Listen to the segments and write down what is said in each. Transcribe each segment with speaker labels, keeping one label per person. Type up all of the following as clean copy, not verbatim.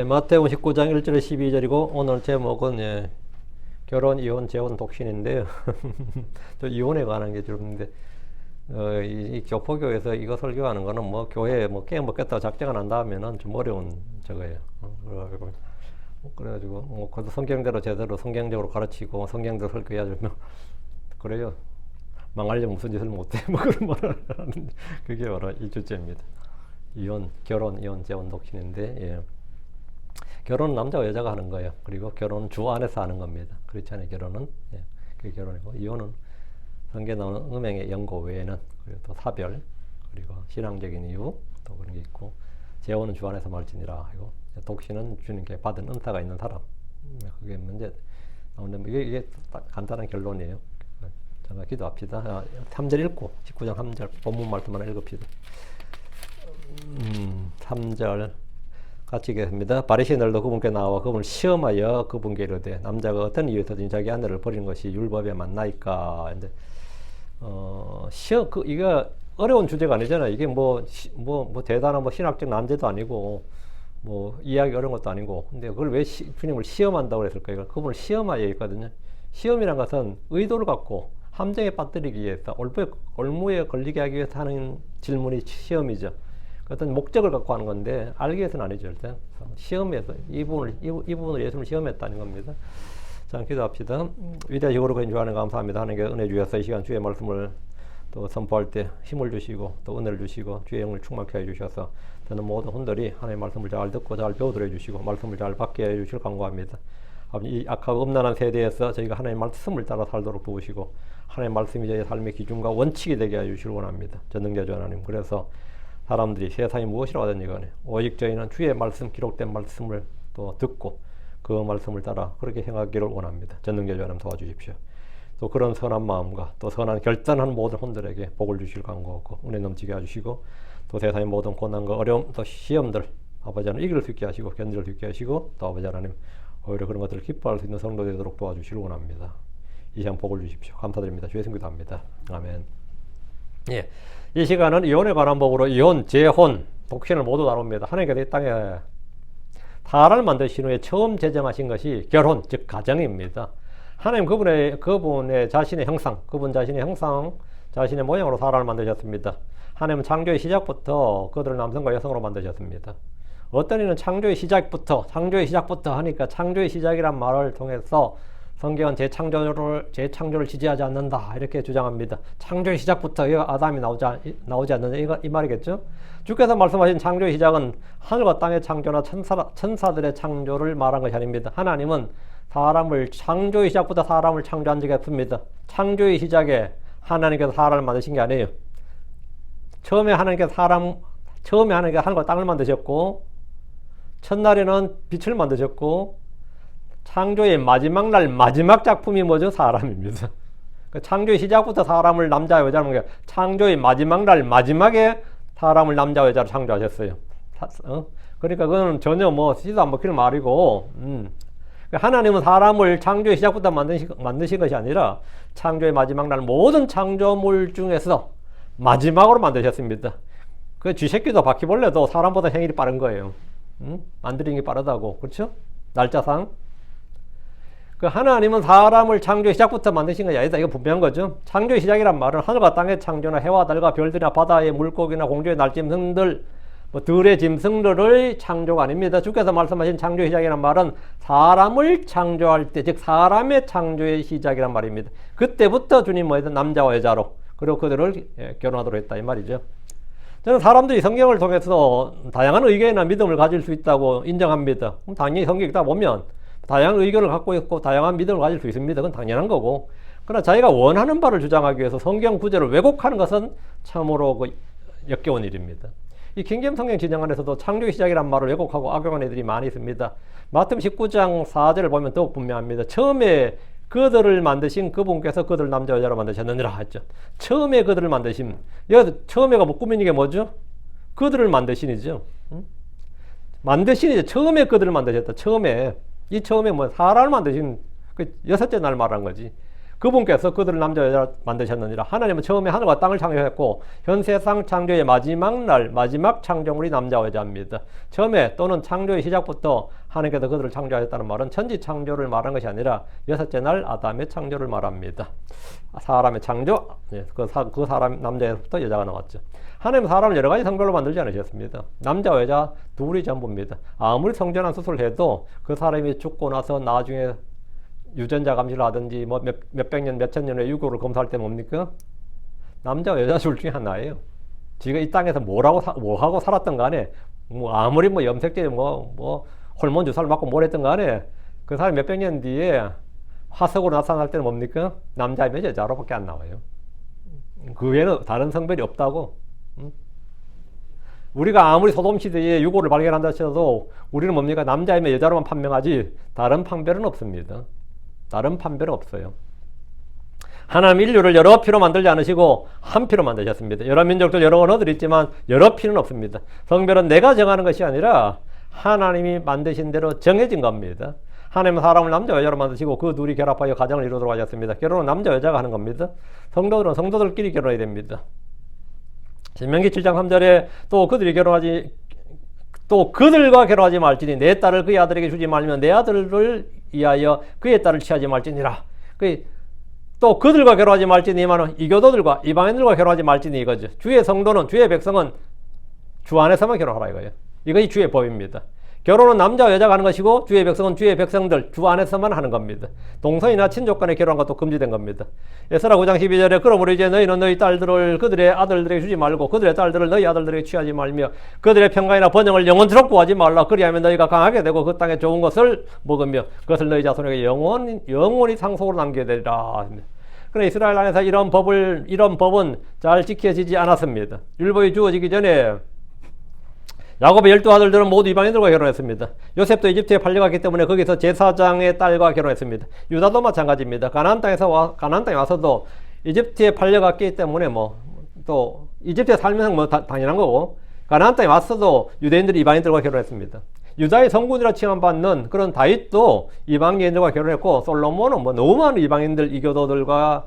Speaker 1: 마태복음 19장 1절에 12절이고 오늘 제목은 결혼, 이혼, 재혼, 독신인데요. 저 이혼에 관한 게 주는데 이 교포교에서 이거 설교하는 거는 뭐 교회에 뭐 게임 먹겠다고 작정을 한 다음에는 좀 어려운 저거예요. 그래가지고 뭐 그래도 성경대로 제대로 성경적으로 가르치고 성경대로 설교해야죠. 그래요. 망하려면 무슨 짓을 못해. 뭐 그런 말을 하는 그게 바로 이 주제입니다. 이혼, 결혼, 이혼, 재혼, 독신인데 결혼은 남자와 여자가 하는 거예요. 그리고 결혼은 주 안에서 하는 겁니다. 그렇지 않아요? 결혼은 그게 결혼이고 이혼은 성경에 나오는 음행의 연고 외에는 그리고 또 사별 그리고 신앙적인 이유 또 그런 게 있고 재혼은 주 안에서 말지니라 하고 독신은 주님께 받은 은사가 있는 사람 그게 문제 나오는데 이게 간단한 결론이에요. 잠깐 기도합시다. 3절 읽고 19장 3절 본문 말씀만 읽읍시다. 3절 같이 읽겠습니다. 바리새인들도 그분께 나와 그분을 시험하여 그분께 이르되 남자가 어떤 이유에서든 자기 아내를 버리는 것이 율법에 맞나이까. 근데 이거 어려운 주제가 아니잖아요. 이게 뭐 대단한 신학적 난제도 아니고 뭐 이해하기 어려운 것도 아니고. 근데 그걸 왜 주님을 시험한다고 그랬을까요? 그분을 시험하여 있거든요. 시험이란 것은 의도를 갖고 함정에 빠뜨리기 위해서 올무에 걸리게 하기 위해서 하는 질문이 시험이죠. 어떤 목적을 갖고 하는 건데 알기 위해서는 아니죠. 일단 시험에서 이 부분을 예수님을 시험했다는 겁니다. 자, 기도합시다. 위대하시고 거룩하신 주 하나님 감사합니다. 하나님께 은혜 주셔서 이 시간 주의 말씀을 또 선포할 때 힘을 주시고 또 은혜를 주시고 주의 영을 충만케 해주셔서 저는 모든 혼들이 하나님의 말씀을 잘 듣고 잘 배우도록 해주시고 말씀을 잘 받게 해주실 간구합니다. 아버지, 이 악하고 음란한 세대에서 저희가 하나님의 말씀을 따라 살도록 도우시고 하나님의 말씀이 저희의 삶의 기준과 원칙이 되게 해주시길 원합니다. 전능자주 하나님. 그래서 사람들이 세상이 무엇이라고 하든지 간에 오직 저희는 주의 말씀 기록된 말씀을 또 듣고 그 말씀을 따라 그렇게 행하기를 원합니다. 전능자주 하나님 도와주십시오. 또 그런 선한 마음과 또 선한 결단한 모든 혼들에게 복을 주실 간구하고 은혜 넘치게 해주시고 또 세상의 모든 고난과 어려움 또 시험들 아버지 하나님 이길 수 있게 하시고 견딜 수 있게 하시고 또 아버지 하나님 오히려 그런 것들을 기뻐할 수 있는 성도 되도록 도와주시길 원합니다. 이 시간 복을 주십시오. 감사드립니다. 주의 성기도 합니다. 아멘. 이 시간은 이혼에 관한 법으로 이혼, 재혼, 독신을 모두 다룹니다. 하나님께서 이 땅에 사람을 만드신 후에 처음 제정하신 것이 결혼, 즉 가정입니다. 하나님 그분의 자신의 형상, 그분 자신의 형상, 자신의 모양으로 사람을 만드셨습니다. 하나님은 창조의 시작부터 그들을 남성과 여성으로 만드셨습니다. 어떤 이는 창조의 시작부터 하니까 창조의 시작이란 말을 통해서 성경은 재창조를 지지하지 않는다 이렇게 주장합니다. 창조의 시작부터 아담이 나오지 않는다 이 말이겠죠. 주께서 말씀하신 창조의 시작은 하늘과 땅의 창조나 천사들의 창조를 말한 것이 아닙니다. 하나님은 창조의 시작부터 사람을 창조한 적이 없습니다. 창조의 시작에 하나님께서 사람을 만드신 게 아니에요. 처음에 하나님께서 하늘과 땅을 만드셨고 첫날에는 빛을 만드셨고 창조의 마지막 날 마지막 작품이 뭐죠? 사람입니다. 창조의 시작부터 사람을 남자와 여자로 만든 창조의 마지막 날 마지막에 사람을 남자와 여자로 창조하셨어요. 그러니까 그거는 전혀 시도 안 먹히는 말이고 하나님은 사람을 창조의 시작부터 만드신 것이 아니라 창조의 마지막 날 모든 창조물 중에서 마지막으로 만드셨습니다. 그 쥐새끼도 바퀴벌레도 사람보다 생일이 빠른 거예요. 만드는 게 빠르다고. 그렇죠? 날짜상. 하나님은 사람을 창조의 시작부터 만드신 것이 아니다. 이거 분명한 거죠. 창조의 시작이란 말은 하늘과 땅의 창조나 해와 달과 별들이나 바다의 물고기나 공중의 날짐승들, 들의 짐승들의 창조가 아닙니다. 주께서 말씀하신 창조의 시작이란 말은 사람을 창조할 때, 즉 사람의 창조의 시작이란 말입니다. 그때부터 주님 남자와 여자로 그리고 그들을 결혼하도록 했다 이 말이죠. 저는 사람들이 성경을 통해서 다양한 의견이나 믿음을 가질 수 있다고 인정합니다. 그럼 당연히 성경 읽다 보면 다양한 의견을 갖고 있고 다양한 믿음을 가질 수 있습니다. 그건 당연한 거고. 그러나 자기가 원하는 바를 주장하기 위해서 성경 구절을 왜곡하는 것은 참으로 역겨운 일입니다. 이 킹제임스 성경 진영 안에서도 창조의 시작이란 말을 왜곡하고 악용한 애들이 많이 있습니다. 마태복음 19장 4절을 보면 더욱 분명합니다. 처음에 그들을 만드신 그분께서 그들을 남자 여자로 만드셨느니라 했죠. 처음에 그들을 만드심. 여기서 처음에가 꾸미는 게 뭐죠? 그들을 만드신이죠. 만드신이죠. 처음에 그들을 만드셨다. 처음에. 이 처음에 사람을 만드신 그 여섯째 날 말한 거지. 그분께서 그들을 남자 여자로 만드셨느니라. 하나님은 처음에 하늘과 땅을 창조했고 현 세상 창조의 마지막 날 마지막 창조물이 남자 여자입니다. 처음에 또는 창조의 시작부터 하나님께서 그들을 창조하셨다는 말은 천지 창조를 말하는 것이 아니라 여섯째 날 아담의 창조를 말합니다. 사람의 창조, 그 사람 남자에서부터 여자가 나왔죠. 하나님은 사람을 여러 가지 성별로 만들지 않으셨습니다. 남자와 여자 둘이 전부입니다. 아무리 성전환 수술을 해도 그 사람이 죽고 나서 나중에 유전자 감시를 하든지 뭐 몇백 년, 몇천 년의 유골을 검사할 때 뭡니까? 남자와 여자 둘 중에 하나예요. 지가 이 땅에서 뭐 하고 살았던 간에 뭐 아무리 뭐 염색제 뭐 호르몬 주사를 맞고 뭘 했던 간에 그 사람이 몇백 년 뒤에 화석으로 나타날 때는 뭡니까? 남자이면 여자로밖에 안 나와요. 그 외에는 다른 성별이 없다고. 우리가 아무리 소돔 시대에 유골을 발견한다 해도 우리는 뭡니까? 남자이면 여자로만 판명하지 다른 판별은 없습니다. 다른 판별은 없어요. 하나님 인류를 여러 피로 만들지 않으시고 한 피로 만드셨습니다. 여러 민족들 여러 언어들이 있지만 여러 피는 없습니다. 성별은 내가 정하는 것이 아니라 하나님이 만드신 대로 정해진 겁니다. 하나님은 사람을 남자 여자로 만드시고 그 둘이 결합하여 가정을 이루도록 하셨습니다. 결혼은 남자 여자가 하는 겁니다. 성도들은 성도들끼리 결혼해야 됩니다. 신명기 7장 3절에 또 그들과 결혼하지 말지니 내 딸을 그의 아들에게 주지 말면 내 아들을 위하여 그의 딸을 취하지 말지니라. 또 그들과 결혼하지 말지니 이만은 이교도들과 이방인들과 결혼하지 말지니 이거죠. 주의 성도는 주의 백성은 주 안에서만 결혼하라 이거예요. 이것이 주의 법입니다. 결혼은 남자와 여자가 하는 것이고 주의 백성은 주의 백성들 주 안에서만 하는 겁니다. 동성이나 친족 간에 결혼한 것도 금지된 겁니다. 에스라 9장 12절에 그러므로 이제 너희는 너희 딸들을 그들의 아들들에게 주지 말고 그들의 딸들을 너희 아들들에게 취하지 말며 그들의 평강이나 번영을 영원토록 구하지 말라. 그리하면 너희가 강하게 되고 그 땅에 좋은 것을 먹으며 그것을 너희 자손에게 영원히 상속으로 남기게 되리라. 그러나 이스라엘 안에서 이런 법은 잘 지켜지지 않았습니다. 율법이 주어지기 전에 야곱의 12아들들은 모두 이방인들과 결혼했습니다. 요셉도 이집트에 팔려갔기 때문에 거기서 제사장의 딸과 결혼했습니다. 유다도 마찬가지입니다. 가나안 땅에 와서도 이집트에 팔려갔기 때문에 또 이집트에 살면서 당연한 거고 가나안 땅에 왔어도 유대인들이 이방인들과 결혼했습니다. 유다의 성군이라 칭함받는 그런 다윗도 이방인들과 결혼했고 솔로몬은 너무 많은 이방인들 이교도들과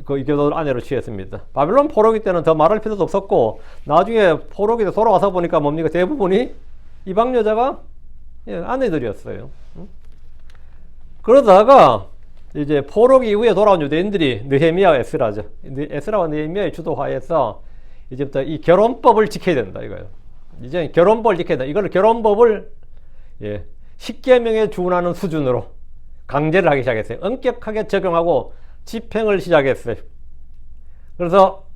Speaker 1: 그 이교도를 아내로 취했습니다. 바벨론 포로기 때는 더 말할 필요도 없었고 나중에 포로기에 돌아와서 보니까 뭡니까? 대부분이 이방 여자가 아내들이었어요. 그러다가 이제 포로기 이후에 돌아온 유대인들이 느헤미야와 에스라죠. 에스라와 느헤미야의 주도하에서 이제부터 이 결혼법을 지켜야 된다 이거예요. 이제 결혼법을 지켜야 된다. 이걸 결혼법을 십계명에 준하는 수준으로 강제를 하기 시작했어요. 엄격하게 적용하고 집행을 시작했어요. 그래서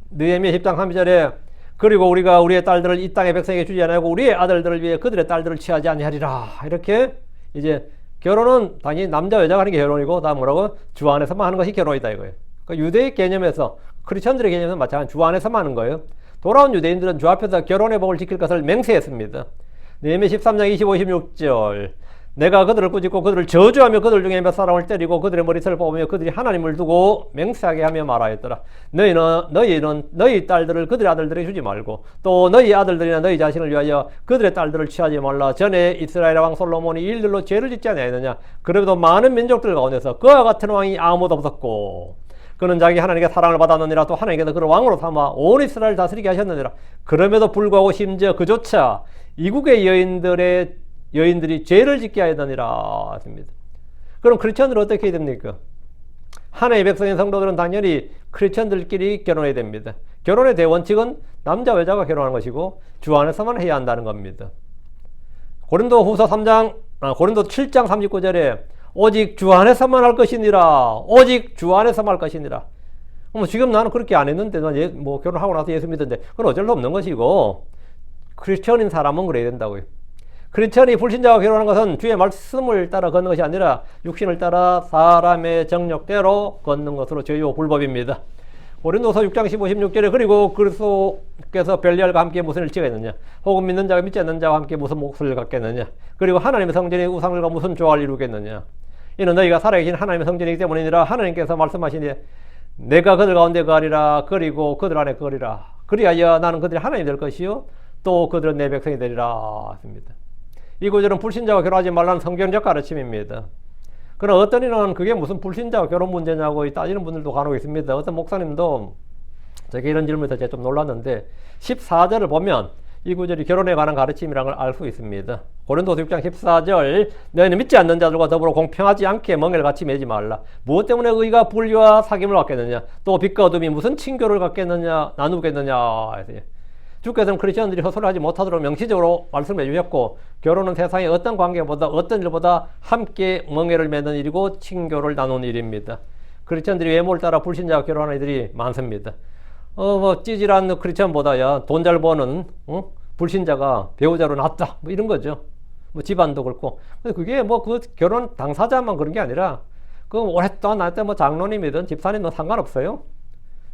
Speaker 1: 느헤미야 10장 3절에 그리고 우리가 우리의 딸들을 이 땅의 백성에게 주지 아니하고 우리의 아들들을 위해 그들의 딸들을 취하지 아니하리라. 이렇게 이제 결혼은 당연히 남자 여자가 하는 게 결혼이고 다음 뭐라고? 주 안에서만 하는 것이 결혼이다 이거예요. 그러니까 유대의 개념에서 크리스천들의 개념에서 마찬가지 주 안에서만 하는 거예요. 돌아온 유대인들은 주 앞에서 결혼의 법을 지킬 것을 맹세했습니다. 느헤미야 13장 25, 26절 내가 그들을 꾸짖고 그들을 저주하며 그들 중에 몇 사람을 때리고 그들의 머리털을 뽑으며 그들이 하나님을 두고 맹세하게 하며 말하였더라. 너희는 너희 딸들을 그들의 아들들에게 주지 말고 또 너희 아들들이나 너희 자신을 위하여 그들의 딸들을 취하지 말라. 전에 이스라엘 왕 솔로몬이 이 일들로 죄를 짓지 아니하였느냐. 그래도 많은 민족들 가운데서 그와 같은 왕이 아무도 없었고 그는 자기 하나님께 사랑을 받았느니라. 또 하나님께서 그를 왕으로 삼아 온 이스라엘을 다스리게 하셨느니라. 그럼에도 불구하고 심지어 그조차 이국의 여인들이 죄를 짓게 하였느니라 했습니다. 그럼 크리스천들은 어떻게 해야 됩니까? 하나님의 백성인 성도들은 당연히 크리스천들끼리 결혼해야 됩니다. 결혼의 대원칙은 남자 여자가 결혼하는 것이고 주 안에서만 해야 한다는 겁니다. 고린도 7장 39절에 오직 주 안에서만 할 것이니라. 오직 주 에서만 할 것이니라. 지금 나는 그렇게 안 했는데 결혼하고 나서 예수 믿었는데 그건 어쩔 수 없는 것이고 크리스천인 사람은 그래야 된다고요. 크리스천이 불신자와 결혼하는 것은 주의 말씀을 따라 걷는 것이 아니라 육신을 따라 사람의 정욕대로 걷는 것으로 죄요 불법입니다. 고린도서 6장 15, 16절에 그리고 그리스도께서 벨리알과 함께 무슨 일치가 있느냐. 혹은 믿는 자가 믿지 않는 자와 함께 무슨 몫을 갖겠느냐. 그리고 하나님의 성전이 우상들과 무슨 조화를 이루겠느냐. 이는 너희가 살아계신 하나님의 성전이기 때문이니라. 하나님께서 말씀하시니 내가 그들 가운데 거하리라. 그리고 그들 안에 거하리라. 그리하여 나는 그들이 하나님이 될 것이요 또 그들은 내 백성이 되리라. 했습니다. 이 구절은 불신자와 결혼하지 말라는 성경적 가르침입니다. 그러나 어떤 이는 그게 무슨 불신자와 결혼 문제냐고 따지는 분들도 간혹 있습니다. 어떤 목사님도 제가 이런 질문에서 제가 좀 놀랐는데 14절을 보면 이 구절이 결혼에 관한 가르침이라는 걸 알 수 있습니다. 고린도서 6장 14절 너희는 믿지 않는 자들과 더불어 공평하지 않게 멍에를 같이 매지 말라. 무엇 때문에 의가 불의와 사귐을 갖겠느냐 또 빛과 어둠이 무슨 친교를 갖겠느냐 나누겠느냐. 주께서는 크리스천들이 헛소리 하지 못하도록 명시적으로 말씀해 주셨고 결혼은 세상의 어떤 관계보다 어떤 일보다 함께 멍에를 매는 일이고 친교를 나누는 일입니다. 크리스천들이 외모를 따라 불신자와 결혼하는 이들이 많습니다. 찌질한 크리스천보다야 돈 잘 버는 불신자가 배우자로 낫다 뭐 이런 거죠. 뭐 집안도 그렇고. 근데 그게 뭐 그 결혼 당사자만 그런 게 아니라 그 오랫동안 나한테 뭐 장로님이든 집사님은 상관없어요.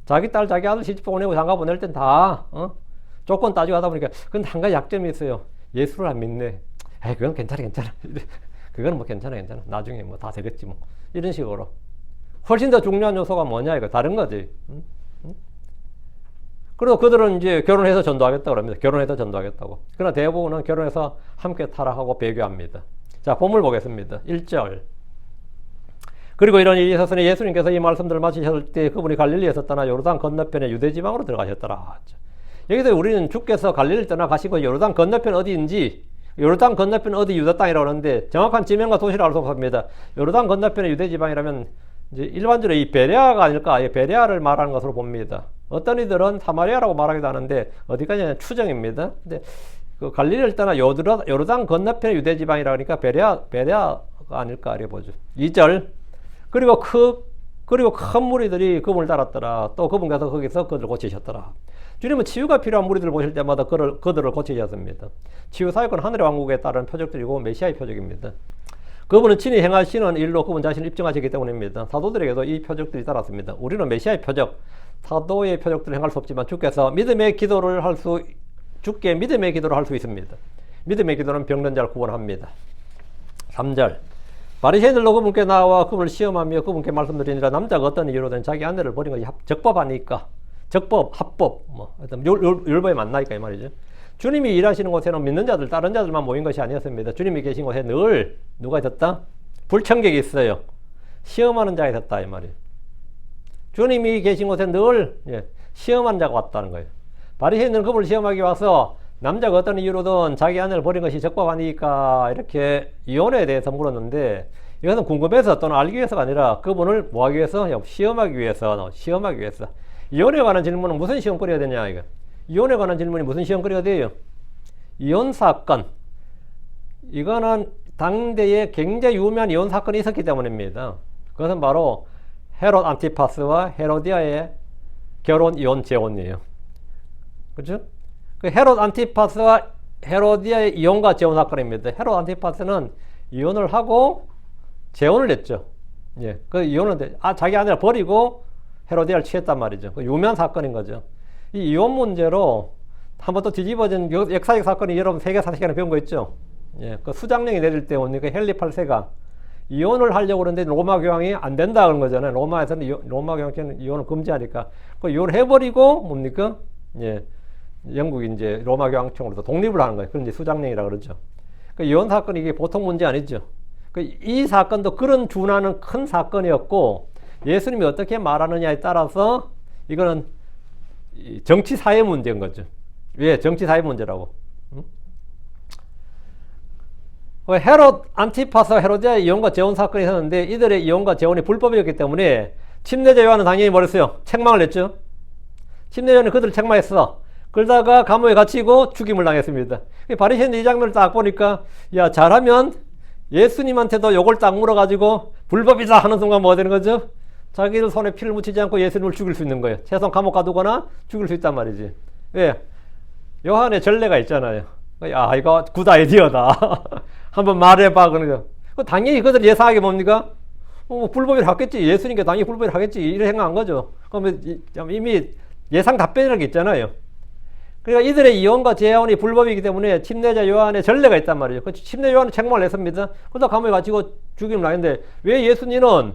Speaker 1: 자기 딸 자기 아들 시집 보내고 장가 보낼 땐 다 조건 따지고 하다 보니까 그건 한 가지 약점이 있어요. 예수를 안 믿네. 에이 그건 괜찮아. 그건 뭐 괜찮아. 나중에 뭐 다 되겠지 뭐. 이런 식으로. 훨씬 더 중요한 요소가 뭐냐 이거 다른 거지. 그리고 그들은 이제 결혼해서 전도하겠다고 합니다. 결혼해서 전도하겠다고. 그러나 대부분은 결혼해서 함께 타락하고 배교합니다. 자, 본문 보겠습니다. 1절. 그리고 이런 일이 있었으니 예수님께서 이 말씀들을 마치셨을 때 그분이 갈릴리에서 떠나 요르단 건너편의 유대지방으로 들어가셨더라. 여기서 우리는 주께서 갈릴리를 떠나가시고 요르단 건너편 어디인지 요르단 건너편 어디 유다 땅이라고 하는데 정확한 지명과 도시를 알 수 없습니다. 요르단 건너편의 유대지방이라면 이제 일반적으로 이 베레아가 아닐까, 베레아를 말하는 것으로 봅니다. 어떤 이들은 사마리아라고 말하기도 하는데 어디까지냐 추정입니다. 근데 그 갈릴리를 떠나 요르단 건너편의 유대지방이라 하니까 베레아가 아닐까 이렇게 보죠. 2절. 그리고 큰 무리들이 그분을 따랐더라. 또 그분께서 거기서 그들을 고치셨더라. 주님은 치유가 필요한 무리들을 보실 때마다 그들을 고치셨습니다. 치유 사역은 하늘의 왕국에 따른 표적들이고 메시아의 표적입니다. 그분은 친히 행하시는 일로 그분 자신을 입증하시기 때문입니다. 사도들에게도 이 표적들이 따랐습니다. 우리는 메시아의 표적, 사도의 표적들을 행할 수 없지만 주께서 주께 믿음의 기도를 할 수 있습니다. 믿음의 기도는 병든 자를 구원합니다. 3절. 바리새인들도 그분께 나와 그분을 시험하며 그분께 말씀드리니라. 남자가 어떤 이유로든 자기 아내를 버린 것이 적법하니까, 합법, 뭐 율법에 맞나니까 이 말이죠. 주님이 일하시는 곳에는 믿는 자들, 다른 자들만 모인 것이 아니었습니다. 주님이 계신 곳에 늘 누가 있었다? 불청객이 있어요. 시험하는 자가 있었다 이 말이에요. 주님이 계신 곳에 늘 시험하는 자가 왔다는 거예요. 바리새인들은 그분을 시험하기 와서 남자가 어떤 이유로든 자기 아내를 버린 것이 적법하니까 이렇게 이혼에 대해서 물었는데 이것은 궁금해서 또는 알기 위해서가 아니라 그분을 뭐하기 위해서? 시험하기 위해서. 이혼에 관한 질문은 무슨 시험거리가 되냐 이거. 이혼에 관한 질문이 무슨 시험거리가 돼요? 이혼 사건. 이거는 당대에 굉장히 유명한 이혼 사건이 있었기 때문입니다. 그것은 바로 헤롯 안티파스와 헤로디아의 결혼 이혼 재혼이에요. 그렇죠? 그 헤롯 안티파스와 헤로디아의 이혼과 재혼 사건입니다. 헤롯 안티파스는 이혼을 하고 재혼을 했죠. 그 이혼은 자기 아내를 버리고 헤로디아를 취했단 말이죠. 그 유명한 사건인 거죠. 이 이혼 문제로 한번 또 뒤집어진 역사적 사건이 여러분 세계사 시간에 배운 거 있죠. 그 수장령이 내릴 때 뭡니까? 헨리 8세가 이혼을 하려고 그러는데 로마 교황이 안 된다 그런 거잖아요. 로마에서는 로마 교황께는 이혼을 금지하니까 그 이혼을 해버리고 뭡니까? 영국이 이제 로마 교황청으로서 독립을 하는 거예요. 그런 이제 수장령이라 그러죠. 그 이혼 사건이 이게 보통 문제 아니죠. 이 사건도 그런 준하는 큰 사건이었고 예수님이 어떻게 말하느냐에 따라서 이거는 정치 사회 문제인 거죠. 왜 정치 사회 문제라고? 헤롯 안티파스와 헤로디아의 이혼과 재혼 사건이 있었는데 이들의 이혼과 재혼이 불법이었기 때문에 침례자 요한은 당연히 뭐랬어요? 책망을 냈죠. 침례자 요한은 그들을 책망했어. 그러다가 감옥에 갇히고 죽임을 당했습니다. 바리새인들 이 장면을 딱 보니까 야 잘하면 예수님한테도 요걸 딱 물어가지고 불법이다 하는 순간 뭐가 되는 거죠? 자기들 손에 피를 묻히지 않고 예수님을 죽일 수 있는 거예요. 최소한 감옥 가두거나 죽일 수 있단 말이지. 왜? 요한의 전례가 있잖아요. 야 이거 굿 아이디어다. 한번 말해봐. 그러죠. 당연히 그들 예상하게 뭡니까? 불법이라 하겠지. 예수님께 당연히 불법이라 하겠지. 이렇게 생각한 거죠. 그러면 이미 예상 답변이라는 게 있잖아요. 그러니까 이들의 이혼과 재혼이 불법이기 때문에 침례자 요한의 전례가 있단 말이죠. 그 침례 요한은 책망을 했습니다. 그러다 감옥에 갇히고 죽임을 당했는데 왜 예수님은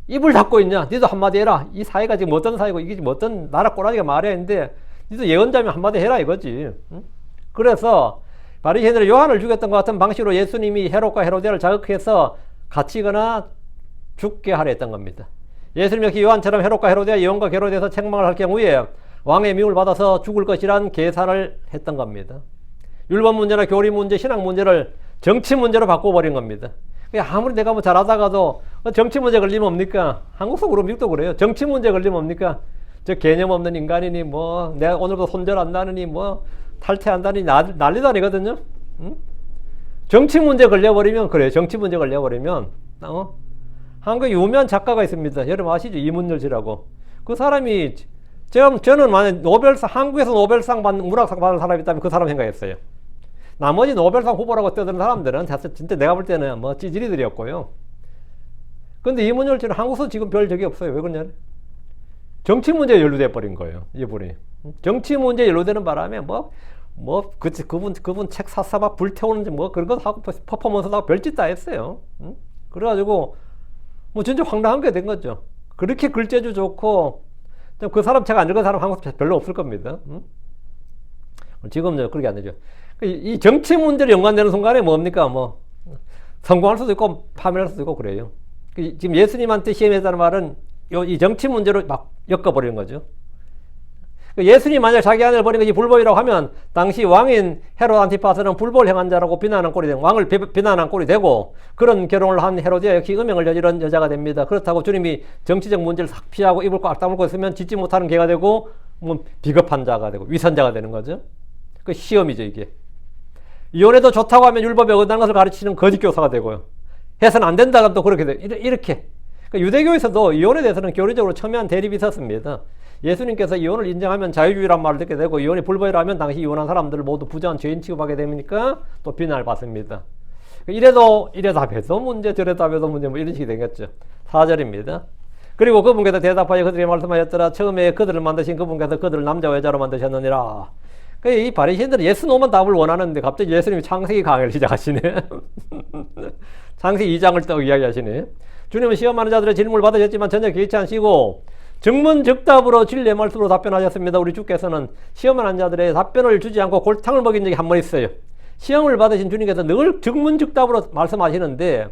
Speaker 1: 입을 닫고 있냐? 니도 한마디 해라. 이 사회가 지금 어떤 사회고 이게 지금 어떤 나라 꼬라지가 말해야 하는데 니도 예언자면 한마디 해라 이거지. 응? 그래서 바리새인들이 요한을 죽였던 것 같은 방식으로 예수님이 헤롯과 헤로디아를 자극해서 갇히거나 죽게 하려 했던 겁니다. 예수님 역시 요한처럼 헤롯과 헤로데아 예언과 게로데에서 책망을 할 경우에 왕의 미움을 받아서 죽을 것이란 계산을 했던 겁니다. 율법 문제나 교리 문제, 신앙 문제를 정치 문제로 바꿔버린 겁니다. 아무리 내가 뭐 잘하다가도 정치 문제 걸리면 뭡니까? 한국도 그렇고 미국도 그래요. 정치 문제 걸리면 뭡니까? 저 개념 없는 인간이니 뭐 내가 오늘도 손절한다느니 뭐 탈퇴한다니 난리도 아니거든요. 응? 정치 문제 걸려버리면 그래요. 정치 문제 걸려버리면 한국 유명한 작가가 있습니다. 여러분 아시죠? 이문열씨라고. 그 사람이 저는 만약 한국에서 노벨상 받는 문학상 받는 사람이 있다면 그 사람 생각했어요. 나머지 노벨상 후보라고 떠드는 사람들은 진짜 내가 볼 때는 뭐 찌질이들이었고요. 근데 이문열씨는 한국에서 지금 별 적이 없어요. 왜 그러냐? 정치 문제에 연루돼 버린 거예요. 이분이. 정치 문제에 연루되는 바람에 그분 책 사서 막 불태우는지 뭐 그런 거 하고 퍼포먼스도 하고 별짓 다 했어요. 그래가지고 뭐 진짜 황당한 게 된 거죠. 그렇게 글재주 좋고 그 사람 책 안 읽은 사람 한국에 별로 없을 겁니다. 지금은 그렇게 안 되죠. 이 정치 문제로 연관되는 순간에 뭡니까? 뭐 성공할 수도 있고 파멸할 수도 있고 그래요. 지금 예수님한테 시험했다는 말은 이 정치 문제로 막 엮어버리는 거죠. 예수님 만약 자기 아내를 버린 것이 불법이라고 하면 당시 왕인 헤롯 안티파스는 불법을 행한 자라고 비난한 꼴이 되고 왕을 비난한 꼴이 되고 그런 결혼을 한 헤로디아 역시 음행을 저지른 여자가 됩니다. 그렇다고 주님이 정치적 문제를 싹 피하고 입을 꽉 다물고 있으면 짓지 못하는 개가 되고 뭐 비겁한 자가 되고 위선자가 되는 거죠. 그 시험이죠 이게. 이혼해도 좋다고 하면 율법에 어긋나는 것을 가르치는 거짓 교사가 되고요. 해서는 안 된다가 또 그렇게 돼. 이렇게. 그러니까 유대교에서도 이혼에 대해서는 교리적으로 첨예한 대립이 있었습니다. 예수님께서 이혼을 인정하면 자유주의란 말을 듣게 되고 이혼이 불법이라면 당시 이혼한 사람들을 모두 부정한 죄인 취급하게 되니까 또 비난을 받습니다. 이래도 답해도 문제 저래도 답해도 문제 뭐 이런 식이 되겠죠. 4절입니다. 그리고 그분께서 대답하여 그들에게 말씀하셨더라. 처음에 그들을 만드신 그분께서 그들을 남자와 여자로 만드셨느니라. 이 바리새인들은 예스 노만 답을 원하는데 갑자기 예수님이 창세기 강의를 시작하시네. 창세기 2장을 또 이야기하시네. 주님은 시험하는 자들의 질문을 받으셨지만 전혀 개의치 않으시고 즉문즉답으로 진리의 말씀으로 답변하셨습니다. 우리 주께서는 시험하는 자들의 답변을 주지 않고 골탕을 먹인 적이 한 번 있어요. 시험을 받으신 주님께서 늘 즉문즉답으로 말씀하시는데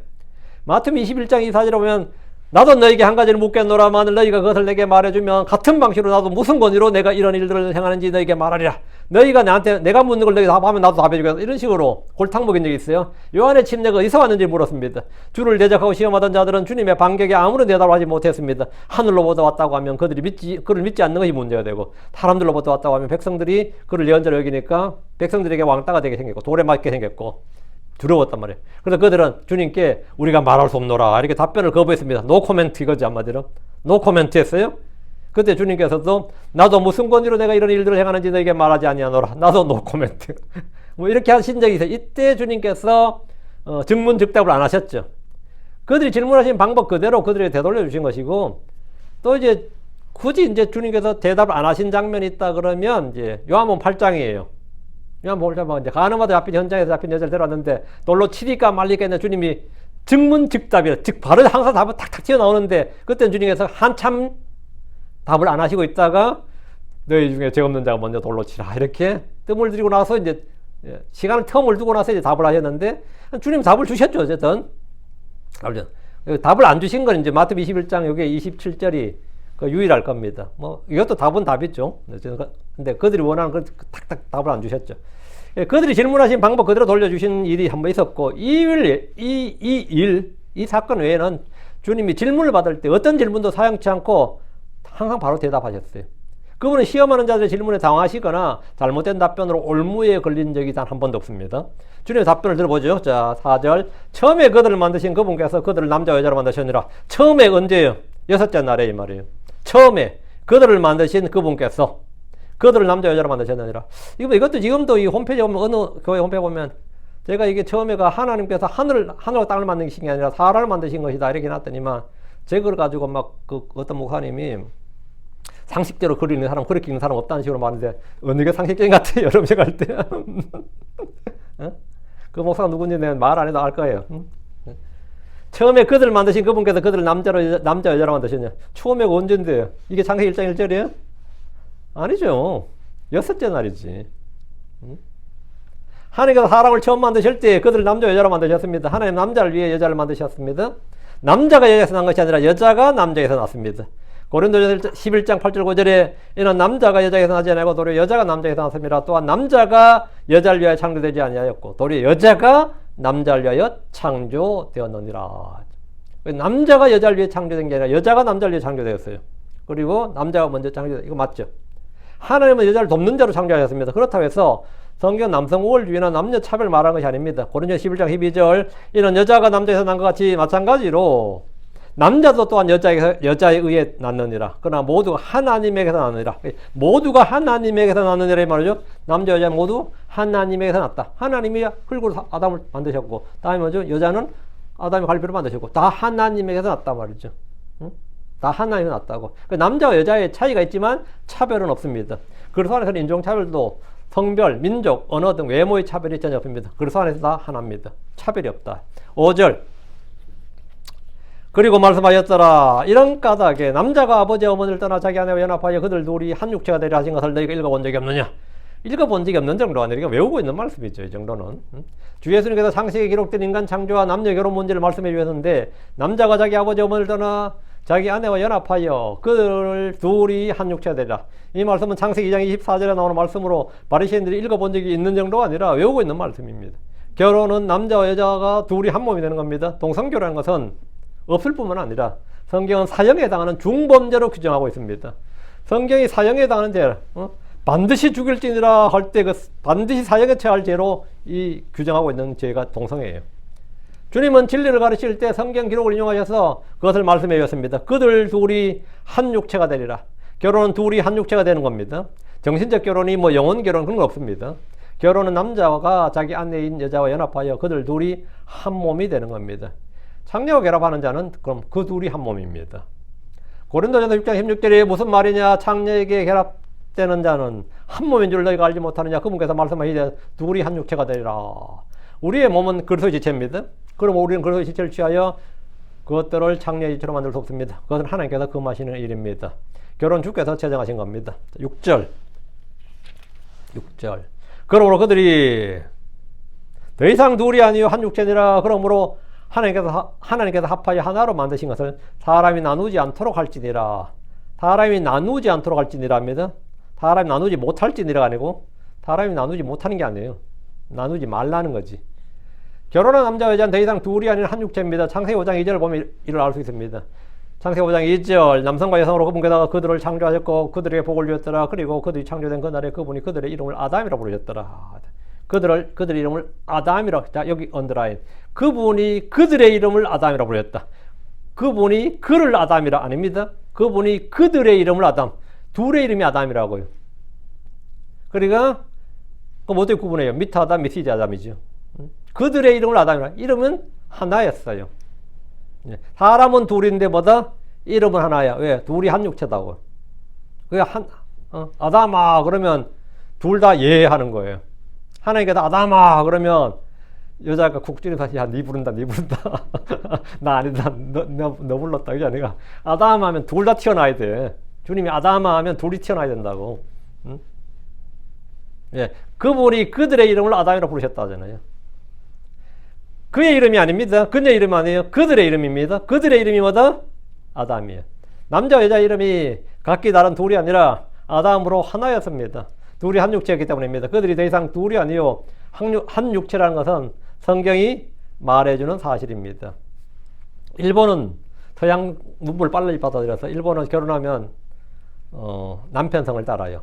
Speaker 1: 마태복음 21장 24절에 보면 나도 너에게 한 가지를 묻겠노라. 만일 너희가 그것을 내게 말해주면 같은 방식으로 나도 무슨 권위로 내가 이런 일들을 행하는지 너에게 말하리라. 너희가 나한테 내가 묻는 걸 너희 답하면 나도 답해주겠다. 이런 식으로 골탕 먹인 적이 있어요. 요한의 침례가 어디서 왔는지 물었습니다. 주를 대적하고 시험하던 자들은 주님의 반격에 아무런 대답을 하지 못했습니다. 하늘로부터 왔다고 하면 그를 믿지 않는 것이 문제가 되고 사람들로부터 왔다고 하면 백성들이 그를 예언자로 여기니까 백성들에게 왕따가 되게 생겼고 돌에 맞게 생겼고 두려웠단 말이에요. 그래서 그들은 주님께 우리가 말할 수 없노라 이렇게 답변을 거부했습니다. 노 코멘트 이거지 한마디로. 노 코멘트 했어요. 그때 주님께서도 나도 무슨 권위로 내가 이런 일들을 행하는지 너에게 말하지 아니하노라. 나도 노 코멘트. 뭐 이렇게 하신 적이 있어요. 이때 주님께서 즉문즉답을 안 하셨죠. 그들이 질문하신 방법 그대로 그들에게 되돌려 주신 것이고 또 이제 굳이 이제 주님께서 대답을 안 하신 장면이 있다 그러면 이제 요한복음 8장이에요. 요한복음 8장 이제 가늠하다 잡힌 현장에서 잡힌 여자를 데려왔는데 돌로 치리까 말리까 했는데 주님이 즉문즉답이라 즉 바로 항상 답을 탁탁 튀어나오는데 그때는 주님께서 한참 답을 안 하시고 있다가 너희 중에 죄 없는 자가 먼저 돌로 치라 이렇게 뜸을 들이고 나서 이제 시간을 텀을 두고 나서 이제 답을 하셨는데 주님 답을 주셨죠. 어쨌든 답을 안 주신 건 이제 마태복음 21장 여기 27절이 그 유일할 겁니다. 뭐 이것도 답은 답이죠. 근데 그들이 원하는 걸 탁탁 답을 안 주셨죠. 그들이 질문하신 방법 그대로 돌려주신 일이 한 번 있었고 이 사건 외에는 주님이 질문을 받을 때 어떤 질문도 사용치 않고 항상 바로 대답하셨어요. 그분은 시험하는 자들의 질문에 당황하시거나 잘못된 답변으로 올무에 걸린 적이 단 한 번도 없습니다. 주님의 답변을 들어보죠. 자, 4절. 처음에 그들을 만드신 그분께서 그들을 남자와 여자로 만드셨느니라. 처음에 언제요? 6째 날에 이 말이에요. 처음에 그들을 만드신 그분께서 그들을 남자와 여자로 만드셨느니라. 이것도 지금도 이 홈페이지에 보면 어느 교회 홈페이지에 보면 제가 이게 처음에가 하나님께서 하늘과 땅을 만드신 게 아니라 사람을 만드신 것이다 이렇게 놨더니만 제걸 가지고 막 어떤 목사님이 상식대로 그리는 사람 그렇게 그리는 사람 없다는 식으로 말하는데 어느 게 상식적인 것 같아요. 여러분 제가 할 때. 그 목사가 누군지 내가 말 안 해도 알 거예요. 처음에 그들을 만드신 그분께서 그들을 남자 여자로 만드셨냐. 처음에가 언젠데요? 이게 창세기 1장 1절이에요? 아니죠. 6째 날이지. 하나님께서 사람을 처음 만드실 때 그들을 남자 여자로 만드셨습니다. 하나님 남자를 위해 여자를 만드셨습니다. 남자가 여자에서 난 것이 아니라 여자가 남자에서 났습니다. 고린도전서 11장 8절 9절에 이는 남자가 여자에서 나지 아니하고 도리어 여자가 남자에서 났습니다. 또한 남자가 여자를 위하여 창조되지 아니하였고 도리어 여자가 남자를 위하여 창조되었느니라. 남자가 여자를 위해 창조된 게 아니라 여자가 남자를 위해 창조되었어요. 그리고 남자가 먼저 창조되었어요. 이거 맞죠? 하나님은 여자를 돕는 자로 창조하셨습니다. 그렇다고 해서 성경 남성 우월주의나 남녀 차별 말하는 것이 아닙니다. 고린도전서 11장 12절 이는 여자가 남자에서 난 것 같이 마찬가지로 남자도 또한 여자에 의해 낳느니라. 그러나 모두가 하나님에게서 낳느니라. 모두가 하나님에게서 낳느니라 이 말이죠. 남자 여자 모두 하나님에게서 낳았다. 하나님이 흙으로 아담을 만드셨고 다음에 뭐죠? 여자는 아담이 갈비로 만드셨고 다 하나님에게서 낳았단 말이죠. 응? 다 하나님에서 낳았다고. 남자와 여자의 차이가 있지만 차별은 없습니다. 그리스도 안에서는 인종차별도 성별, 민족, 언어 등 외모의 차별이 전혀 없습니다. 그리스도 안에서 다 하나입니다. 차별이 없다. 5절 그리고 말씀하였더라. 이런 까닭에 남자가 아버지 어머니를 떠나 자기 아내와 연합하여 그들 둘이 한 육체가 되려 하신 것을 너희가 읽어본 적이 없느냐? 읽어본 적이 없는 정도가 아니라 외우고 있는 말씀이죠. 이 정도는. 주 예수님께서 창세기에 기록된 인간 창조와 남녀 결혼 문제를 말씀해 주셨는데 남자가 자기 아버지 어머니를 떠나 자기 아내와 연합하여 그들 둘이 한 육체가 되리라. 이 말씀은 창세기 2장 24절에 나오는 말씀으로 바리새인들이 읽어본 적이 있는 정도가 아니라 외우고 있는 말씀입니다. 결혼은 남자와 여자가 둘이 한 몸이 되는 겁니다. 동성결혼하는 것은 없을 뿐만 아니라 성경은 사형에 해당하는 중범죄로 규정하고 있습니다. 성경이 사형에 해당하는 죄, 반드시 죽일지니라 할 때 그 반드시 사형에 처할 죄로 이 규정하고 있는 죄가 동성애예요. 주님은 진리를 가르칠 때 성경 기록을 인용하셔서 그것을 말씀해 주셨습니다. 그들 둘이 한 육체가 되리라. 결혼은 둘이 한 육체가 되는 겁니다. 정신적 결혼이 뭐 영혼 결혼 그런 거 없습니다. 결혼은 남자가 자기 아내인 여자와 연합하여 그들 둘이 한 몸이 되는 겁니다. 창녀와 결합하는 자는 그럼 그 둘이 한 몸입니다. 고린도전서 6장 16절에 무슨 말이냐? 창녀에게 결합되는 자는 한 몸인 줄 너희가 알지 못하느냐? 그분께서 말씀하시되 둘이 한 육체가 되리라. 우리의 몸은 그리스도의 지체입니다. 그럼 우리는 그리스도의 지체를 취하여 그것들을 창녀의 지체로 만들 수 없습니다. 그것은 하나님께서 금하시는 일입니다. 결혼 주께서 제정하신 겁니다. 6절 그러므로 그들이 더 이상 둘이 아니요 한 육체니라. 그러므로 하나님께서 합하여 하나로 만드신 것을 사람이 나누지 않도록 할지니라. 사람이 나누지 않도록 할지니라 합니다. 사람이 나누지 못할지니라가 아니고 사람이 나누지 못하는 게 아니에요. 나누지 말라는 거지. 결혼한 남자와 여자는 더 이상 둘이 아닌 한 육체입니다. 창세기 5장 2절을 보면 이를 알 수 있습니다. 창세기 5장 2절 남성과 여성으로 그분께다가 그들을 창조하셨고 그들에게 복을 주었더라. 그리고 그들이 창조된 그날에 그분이 그들의 이름을 아담이라고 부르셨더라. 그들의 이름을 아담이라고. 자, 여기 언더라인. 그분이 그들의 이름을 아담이라고 부르셨다. 그분이 그를 아담이라 아닙니다. 그분이 그들의 이름을 아담. 둘의 이름이 아담이라고요. 그러니까 그럼 어떻게 구분해요? 미트 아담, 미시즈 아담이죠. 그들의 이름을 아담이라. 이름은 하나였어요. 사람은 둘인데 뭐다? 이름은 하나야. 왜? 둘이 한 육체다고. 그게 아담아 그러면 둘 다 예 하는 거예요. 하나님께서 아담아 그러면 여자가 국진에서 야 니 부른다 나 아니다 너 불렀다 그게 아니라 아담 하면 둘 다 튀어나와야 돼. 주님이 아담아 하면 둘이 튀어나와야 된다고. 응? 예, 그분이 그들의 이름을 아담이라고 부르셨다 하잖아요. 그의 이름이 아닙니다. 그녀의 이름 아니에요. 그들의 이름입니다. 그들의 이름이 뭐다? 아담이에요. 남자 여자 이름이 각기 다른 둘이 아니라 아담으로 하나였습니다. 둘이 한 육체였기 때문입니다. 그들이 더 이상 둘이 아니요 한 육체라는 것은 성경이 말해주는 사실입니다. 일본은 서양 문물을 빨리 받아들여서 일본은 결혼하면 남편 성을 따라요.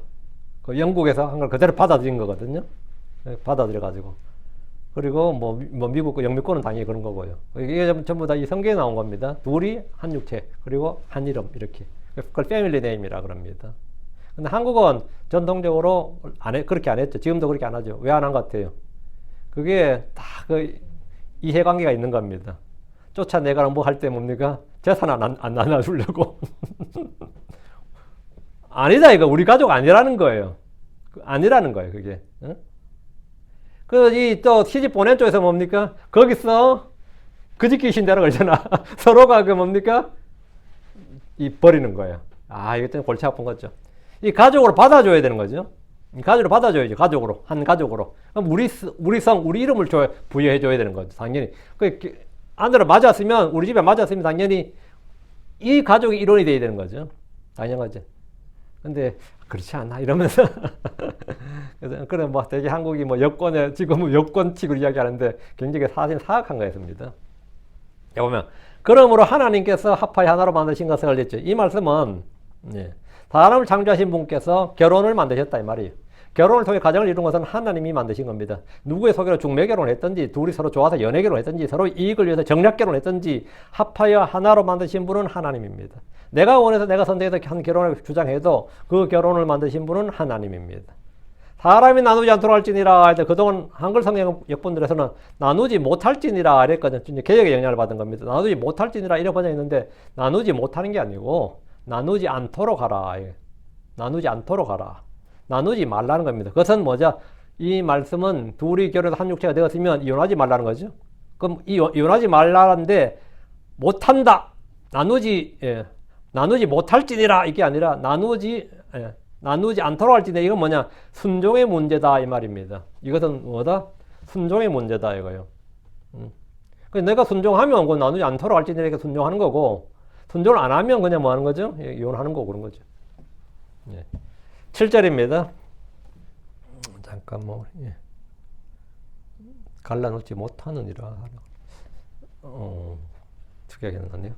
Speaker 1: 그 영국에서 한 걸 그대로 받아들인 거거든요. 받아들여가지고. 그리고 뭐 미국 영미권은 당연히 그런 거고요. 이게 전부 다 이 성경에 나온 겁니다. 둘이 한 육체 그리고 한 이름 이렇게. 그걸 패밀리 네임이라 그럽니다. 근데 한국은 전통적으로 그렇게 안 했죠. 지금도 그렇게 안 하죠. 왜 안 한 것 같아요? 그게 다 그 이해관계가 있는 겁니다. 쫓아내가는 뭐 할 때 뭡니까? 재산 안 나눠주려고. 아니다 이거 우리 가족 아니라는 거예요. 아니라는 거예요 그게. 응? 또 시집 보낸 쪽에서 뭡니까? 거기서 그집 귀신대로 걸잖아. 서로가 그 뭡니까? 버리는 거예요. 이것 때문에 골치 아픈 거죠. 이 가족으로 받아줘야 되는 거죠. 가족으로 받아줘야죠. 가족으로. 한 가족으로. 그럼 우리 이름을 부여해줘야 되는 거죠. 당연히. 아내를 맞았으면, 우리 집에 맞았으면 당연히 이 가족이 일원이 돼야 되는 거죠. 당연하죠. 근데 그렇지 않아 이러면서 그래서 그래 뭐 되게 한국이 뭐 여권에 지금 여권칙으로 이야기하는데 굉장히 사실 사악한 거였습니다. 보면 그러므로 하나님께서 합하여 하나로 만드신 것을 알렸죠. 이 말씀은 사람을 창조하신 분께서 결혼을 만드셨다 이 말이에요. 결혼을 통해 가정을 이룬 것은 하나님이 만드신 겁니다. 누구의 소개로 중매 결혼을 했든지 둘이 서로 좋아서 연애 결혼을 했든지 서로 이익을 위해서 정략 결혼을 했든지 합하여 하나로 만드신 분은 하나님입니다. 내가 원해서 내가 선택해서 한 결혼을 주장해도 그 결혼을 만드신 분은 하나님입니다. 사람이 나누지 않도록 할지니라. 그동안 한글 성경 역본들에서는 나누지 못할지니라 이랬거든요. 개혁의 영향을 받은 겁니다. 나누지 못할지니라 이렇게 번역했는데 나누지 못하는 게 아니고 나누지 않도록 하라. 나누지 않도록 하라. 나누지 말라는 겁니다. 그것은 뭐죠? 이 말씀은 둘이 결혼해서 한 육체가 되었으면 이혼하지 말라는 거죠. 그럼 이혼하지 말라는데 못한다. 나누지 못할지니라 이게 아니라 나누지 않도록 할지니 이건 뭐냐? 순종의 문제다 이 말입니다. 이것은 뭐다? 순종의 문제다 이거요. 내가 순종하면 그건 나누지 않도록 할지니 이렇게 순종하는 거고 순종을 안 하면 그냥 뭐 하는 거죠? 이혼하는 거고 그런 거죠. 7절입니다. 잠깐 갈라놓지 못하느니라. 특이하겠네요.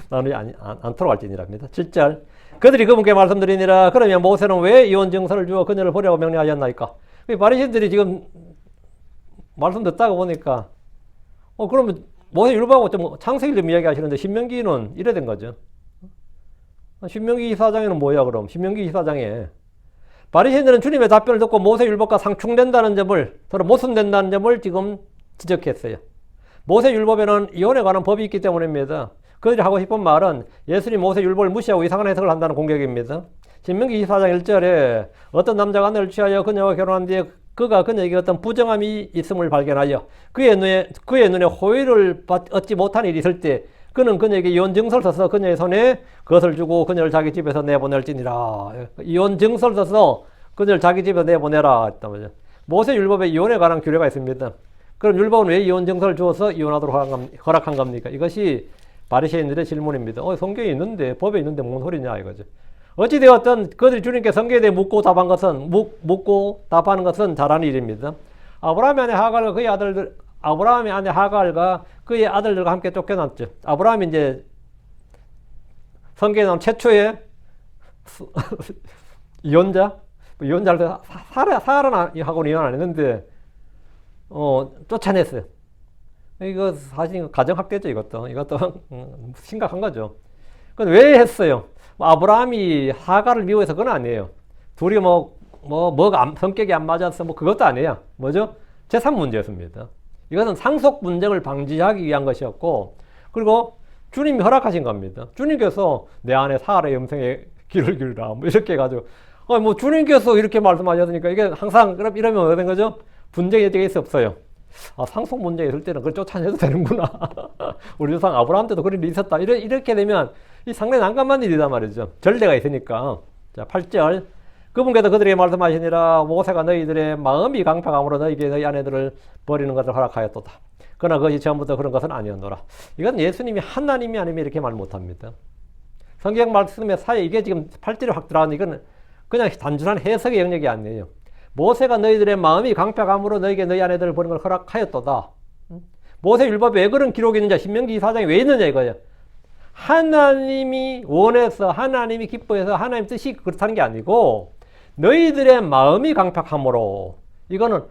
Speaker 1: 나누지 않도록 할지니라입니다. 7절. 그들이 그분께 말씀드리니라. 그러면 모세는 왜 이혼 증서를 주어 그녀를 보려고 명령하였나이까? 바리새인들이 지금 말씀 듣다가 보니까 그러면 모세 율법하고 좀 창세기를 좀 이야기하시는데 신명기는 이래 된 거죠. 신명기 24장에는 뭐야 그럼? 신명기 24장에 바리새인들은 주님의 답변을 듣고 모세 율법과 상충된다는 점을 서로 모순된다는 점을 지금 지적했어요. 모세 율법에는 이혼에 관한 법이 있기 때문입니다. 그들이 하고 싶은 말은 예수님 모세 율법을 무시하고 이상한 해석을 한다는 공격입니다. 신명기 24장 1절에 어떤 남자가 아내를 취하여 그녀와 결혼한 뒤에 그가 그녀에게 어떤 부정함이 있음을 발견하여 그의 눈에 호의를 얻지 못한 일이 있을 때 그는 그녀에게 이혼 증서를 써서 그녀의 손에 그것을 주고 그녀를 자기 집에서 내보낼지니라. 이혼 증서를 써서 그녀를 자기 집에서 내보내라 했단 말이죠. 모세 율법에 이혼에 관한 규례가 있습니다. 그럼 율법은 왜 이혼 증서를 주어서 이혼하도록 허락한 겁니까? 이것이 바리새인들의 질문입니다. 성경에 있는데 법에 있는데 뭔 소리냐 이거죠. 어찌되었든 그들이 주님께 성경에 대해 묻고 답하는 것은 잘하는 일입니다. 아브라함의 아내 하갈과 그의 아들들과 함께 쫓겨났죠. 아브라함이 이제 성경에 나온 최초의 이혼자를 사라하고는 이혼 안 했는데 쫓아냈어요. 이거 사실 가정학대죠. 이것도 심각한 거죠. 그건 왜 했어요? 아브라함이 하갈을 미워해서 그건 아니에요. 둘이 성격이 안 맞아서 그것도 아니에요. 뭐죠? 재산 문제였습니다. 이것은 상속 분쟁을 방지하기 위한 것이었고, 그리고 주님이 허락하신 겁니다. 주님께서 내 아내 사라의 음성에 귀를 기울이라 이렇게 해가지고 주님께서 이렇게 말씀하셨으니까 이게 항상 이러면 어떻게 된 거죠? 분쟁이 되게 없어요. 상속 문제가 있을 때는 그걸 쫓아내도 되는구나. 우리 조상 아브라함 때도 그런 일이 있었다. 이렇게 되면 이 상당히 난감한 일이단 말이죠. 전례가 있으니까. 자, 8절. 그분께서 그들에게 말씀하시니라. 모세가 너희들의 마음이 강팍함으로 너희 아내들을 버리는 것을 허락하였도다. 그러나 그것이 처음부터 그런 것은 아니었노라. 이건 예수님이 하나님이 아니면 이렇게 말 못합니다. 성경 말씀의 사이에 이게 지금 8절에 확 들어가는 이건 그냥 단순한 해석의 영역이 아니에요. 모세가 너희들의 마음이 강팍함으로 너희에게 너희 아내들을 버리는 걸 허락하였도다. 모세 율법에 왜 그런 기록이 있느냐? 신명기 4장에 왜 있느냐 이거예요. 하나님이 원해서 하나님이 기뻐해서 하나님 뜻이 그렇다는 게 아니고 너희들의 마음이 강팍함으로 이거는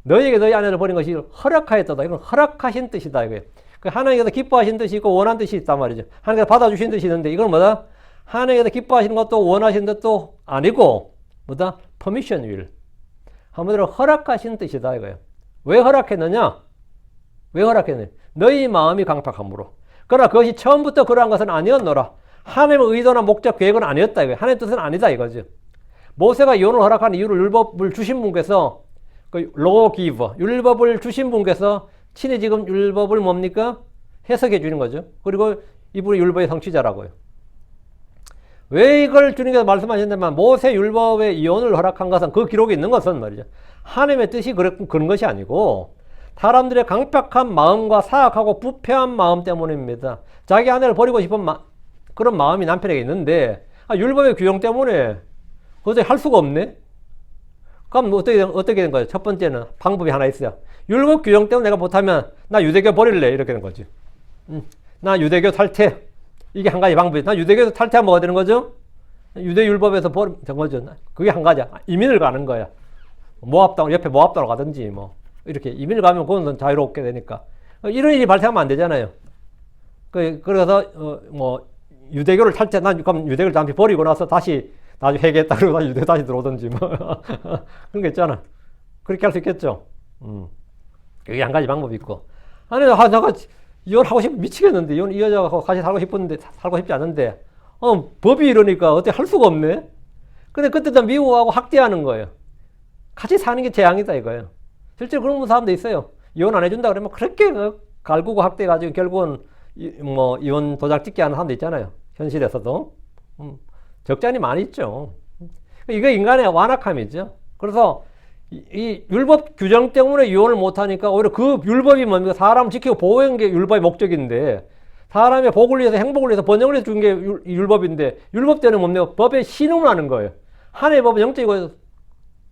Speaker 1: 너희에게 너희 아내를 버린 것이 허락하였다. 이건 허락하신 뜻이다 이거예요. 하나님께서 기뻐하신 뜻이 있고 원하는 뜻이 있단 말이죠. 하나님께서 받아주신 뜻이 있는데 이건 뭐다? 하나님께서 기뻐하시는 것도 원하신 뜻도 아니고 뭐다? permission will. 한마디로 허락하신 뜻이다 이거예요. 왜 허락했느냐? 너희 마음이 강팍함으로. 그러나 그것이 처음부터 그러한 것은 아니었노라. 하나님의 의도나 목적, 계획은 아니었다 이거예요. 하나님의 뜻은 아니다 이거죠. 모세가 이혼을 허락한 이유를 율법을 주신 분께서 law giver, 율법을 주신 분께서 친히 지금 율법을 뭡니까? 해석해 주는 거죠. 그리고 이분이 율법의 성취자라고요. 왜 이걸 주님께서 말씀하셨냐면 모세 율법의 이혼을 허락한 것은 그 기록이 있는 것은 말이죠. 하나님의 뜻이 그런 것이 아니고 사람들의 강팍한 마음과 사악하고 부패한 마음 때문입니다. 자기 아내를 버리고 싶은 그런 마음이 남편에게 있는데 율법의 규정 때문에 도저히 할 수가 없네. 그럼 어떻게 된 거예요? 첫 번째는 방법이 하나 있어요. 율법 규정 때문에 내가 못하면 나 유대교 버릴래 이렇게 되는 거지. 나 유대교 탈퇴. 이게 한 가지 방법이에요. 나 유대교에서 탈퇴하면 뭐가 되는 거죠? 유대 율법에서 된 거죠. 그게 한 가지야. 이민을 가는 거야. 옆에 모압당으로 가든지 뭐 이렇게 이민을 가면 그건 자유롭게 되니까 이런 일이 발생하면 안 되잖아요. 그래서 뭐 유대교를 탈퇴, 그럼 유대교를 잠시 버리고 나서 다시 나중에 회개했다 그러고 다시 유대 다시 들어오든지 뭐 그런 게 있잖아. 그렇게 할 수 있겠죠. 그게 한 가지 방법이 있고. 아니 내가 이혼하고 미치겠는데 이 여자가 같이 살고 싶은데 살고 싶지 않은데 법이 이러니까 어떻게 할 수가 없네. 근데 그때도 미워하고 학대하는 거예요. 같이 사는 게 재앙이다 이거예요. 실제로 그런 사람도 있어요. 이혼 안 해준다 그러면 그렇게 갈구고 학대해가지고 결국은 뭐 이혼 도장 찍게 하는 사람도 있잖아요. 현실에서도. 적잖이 많이 있죠. 이거 인간의 완악함이죠. 그래서 이 율법 규정 때문에 이혼을 못하니까 오히려 그 율법이 뭡니까? 사람을 지키고 보호하는 게 율법의 목적인데 사람의 복을 위해서 행복을 위해서 번영을 위해서 준 게 율법인데 율법 때는 뭡니까? 법에 신음을 하는 거예요. 하나님의 법은 영적이고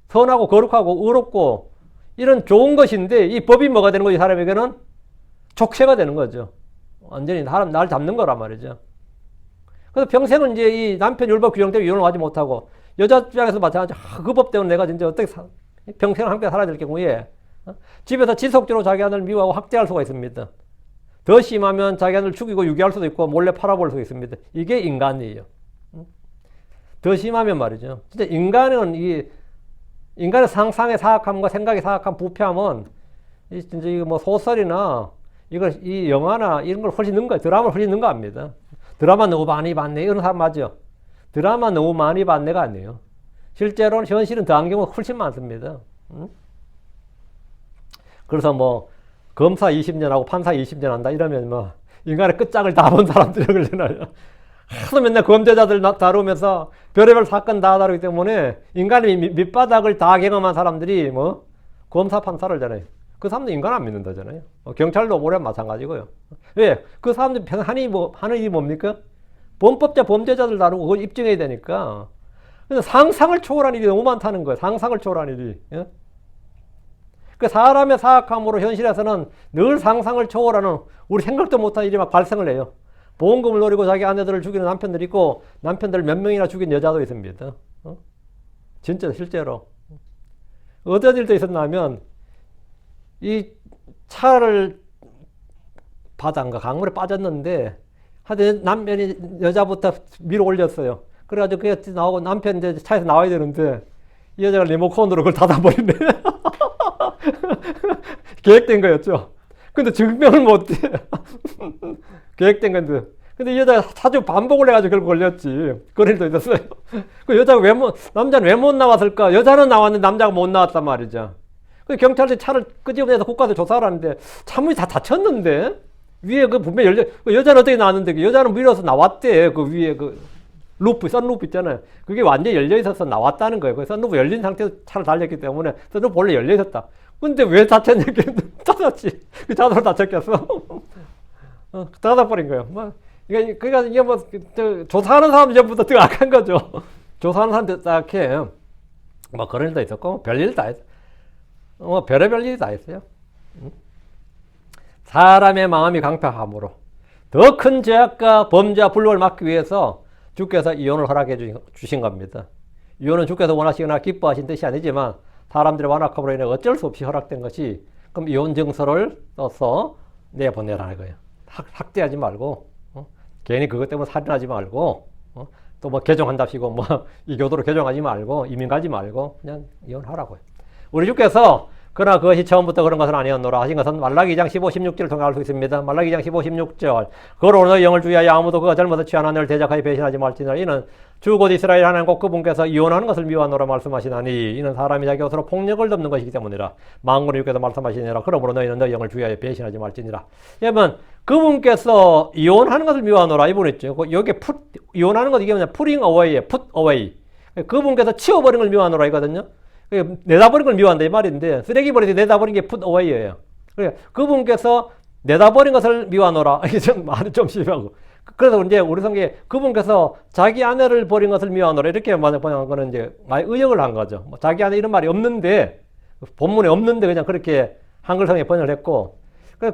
Speaker 1: 선하고 거룩하고 의롭고 이런 좋은 것인데 이 법이 뭐가 되는 거지? 사람에게는 족쇄가 되는 거죠. 완전히 날 잡는 거란 말이죠. 그래서 평생은 이제 이 남편 율법 규정 때문에 이혼을 하지 못하고 여자 입장에서 마찬가지. 그 법 때문에 내가 진짜 어떻게 평생을 함께 살아야 될 경우에 집에서 지속적으로 자기 아들을 미워하고 학대할 수가 있습니다. 더 심하면 자기 아들을 죽이고 유기할 수도 있고 몰래 팔아볼 수 있습니다. 이게 인간이에요. 더 심하면 말이죠. 진짜 인간의 상상의 사악함과 생각의 사악함, 부패함은 진짜 뭐 소설이나 이 영화나 이런 걸 훨씬 넣은 거예요. 드라마를 훨씬 넣은 거 압니다. 드라마 너무 많이 봤네. 이런 사람 맞죠? 드라마 너무 많이 봤네가 아니에요. 실제로는 현실은 더한 경우가 훨씬 많습니다. 그래서 뭐 검사 20년 하고 판사 20년 한다 이러면 뭐 인간의 끝장을 다 본 사람들이 그러잖아요. 하도 맨날 범죄자들 다루면서 별의별 사건 다 다루기 때문에 인간의 밑바닥을 다 경험한 사람들이 뭐 검사 판사를 하잖아요. 그 사람들 인간 안 믿는다잖아요. 경찰도 오래 마찬가지고요. 왜? 그 사람들 하는 일이 뭡니까? 범법자 범죄자들 다루고 그걸 입증해야 되니까. 그래서 상상을 초월한 일이 너무 많다는 거예요. 상상을 초월한 일이. 예? 그 사람의 사악함으로 현실에서는 늘 상상을 초월하는 우리 생각도 못한 일이 막 발생을 해요. 보험금을 노리고 자기 아내들을 죽이는 남편들이 있고 남편들 몇 명이나 죽인 여자도 있습니다. 진짜 실제로. 어떤 일도 있었냐면 이 차를 바다인가 강물에 빠졌는데 하여튼 남편이 여자부터 밀어 올렸어요. 그래가지고 그게 나오고 남편 이제 차에서 나와야 되는데 이 여자가 리모컨으로 그걸 닫아버리네. 계획된 거였죠. 근데 증명을 못해. 계획된 건데. 근데 이 여자가 자주 반복을 해가지고 결국 걸렸지. 그런 일도 있었어요. 그 여자가 남자는 왜 못 나왔을까? 여자는 나왔는데 남자가 못 나왔단 말이죠. 그 경찰들이 차를 끄집어내서 국가에서 조사를 하는데 차문이 다 닫혔는데 위에 그 분명히 그 여자는 어떻게 나왔는데 그 여자는 밀어서 나왔대. 그 위에 선루프 있잖아요. 그게 완전히 열려 있어서 나왔다는 거예요. 그 선루프 열린 상태에서 차를 달렸기 때문에 선루프 원래 열려 있었다. 근데 왜 닫혔냐? 닫았지. 그 자동으로 닫혔겠어. 닫아버린 거예요. 그러니까 이게 뭐 조사하는 사람 전부터 더 악한 거죠. 조사하는 사람들 딱 해. 뭐 그런 일도 있었고 별일 다 했어. 별의별 일이 다 했어요. 사람의 마음이 강팍함으로 더 큰 죄악과 범죄와 불법을 막기 위해서 주께서 이혼을 허락해 주신 겁니다. 이혼은 주께서 원하시거나 기뻐하신 뜻이 아니지만 사람들의 완악함으로 인해 어쩔 수 없이 허락된 것이 그럼 이혼 증서를 써서 내보내라는 거예요. 학대하지 말고 괜히 그것 때문에 살인하지 말고 또 뭐 개종한답시고 뭐 이 교도로 개종하지 말고 이민 가지 말고 그냥 이혼하라고요. 우리 주께서 그러나 그것이 처음부터 그런 것은 아니었노라 하신 것은 말라기 2장 15, 16절을 통해 알 수 있습니다. 말라기 2장 15, 16절 그러므로 너희 영을 주의하여 아무도 그가 젊어서 취한 너를 대적하여 배신하지 말지니라. 이는 주 곧 이스라엘 하나님 곧 그분께서 이혼하는 것을 미워하노라 말씀하시나니 이는 사람이 자기 옷으로 폭력을 덮는 것이기 때문이라. 만군의 주께서 말씀하시니라. 그러므로 너희는 너희 영을 주의하여 배신하지 말지니라. 여러분 그분께서 이혼하는 것을 미워하노라 이분 있죠. 여기 이혼하는 것 이게 뭐냐 putting away에 put away. 그분께서 치워버린 걸 미워하노라 이거든요. 내다버린 걸 미워한다 이 말인데 쓰레기 버리듯 내다버린 게 put away예요. 그래, 그분께서 내다버린 것을 미워하노라. 이게 좀 말이 좀 심하고. 그래서 이제 우리 성경에 그분께서 자기 아내를 버린 것을 미워하노라. 이렇게 번역한 거는 이제 많이 의역을 한 거죠. 뭐 자기 아내 이런 말이 없는데, 본문에 없는데 그냥 그렇게 한글성에 번역을 했고,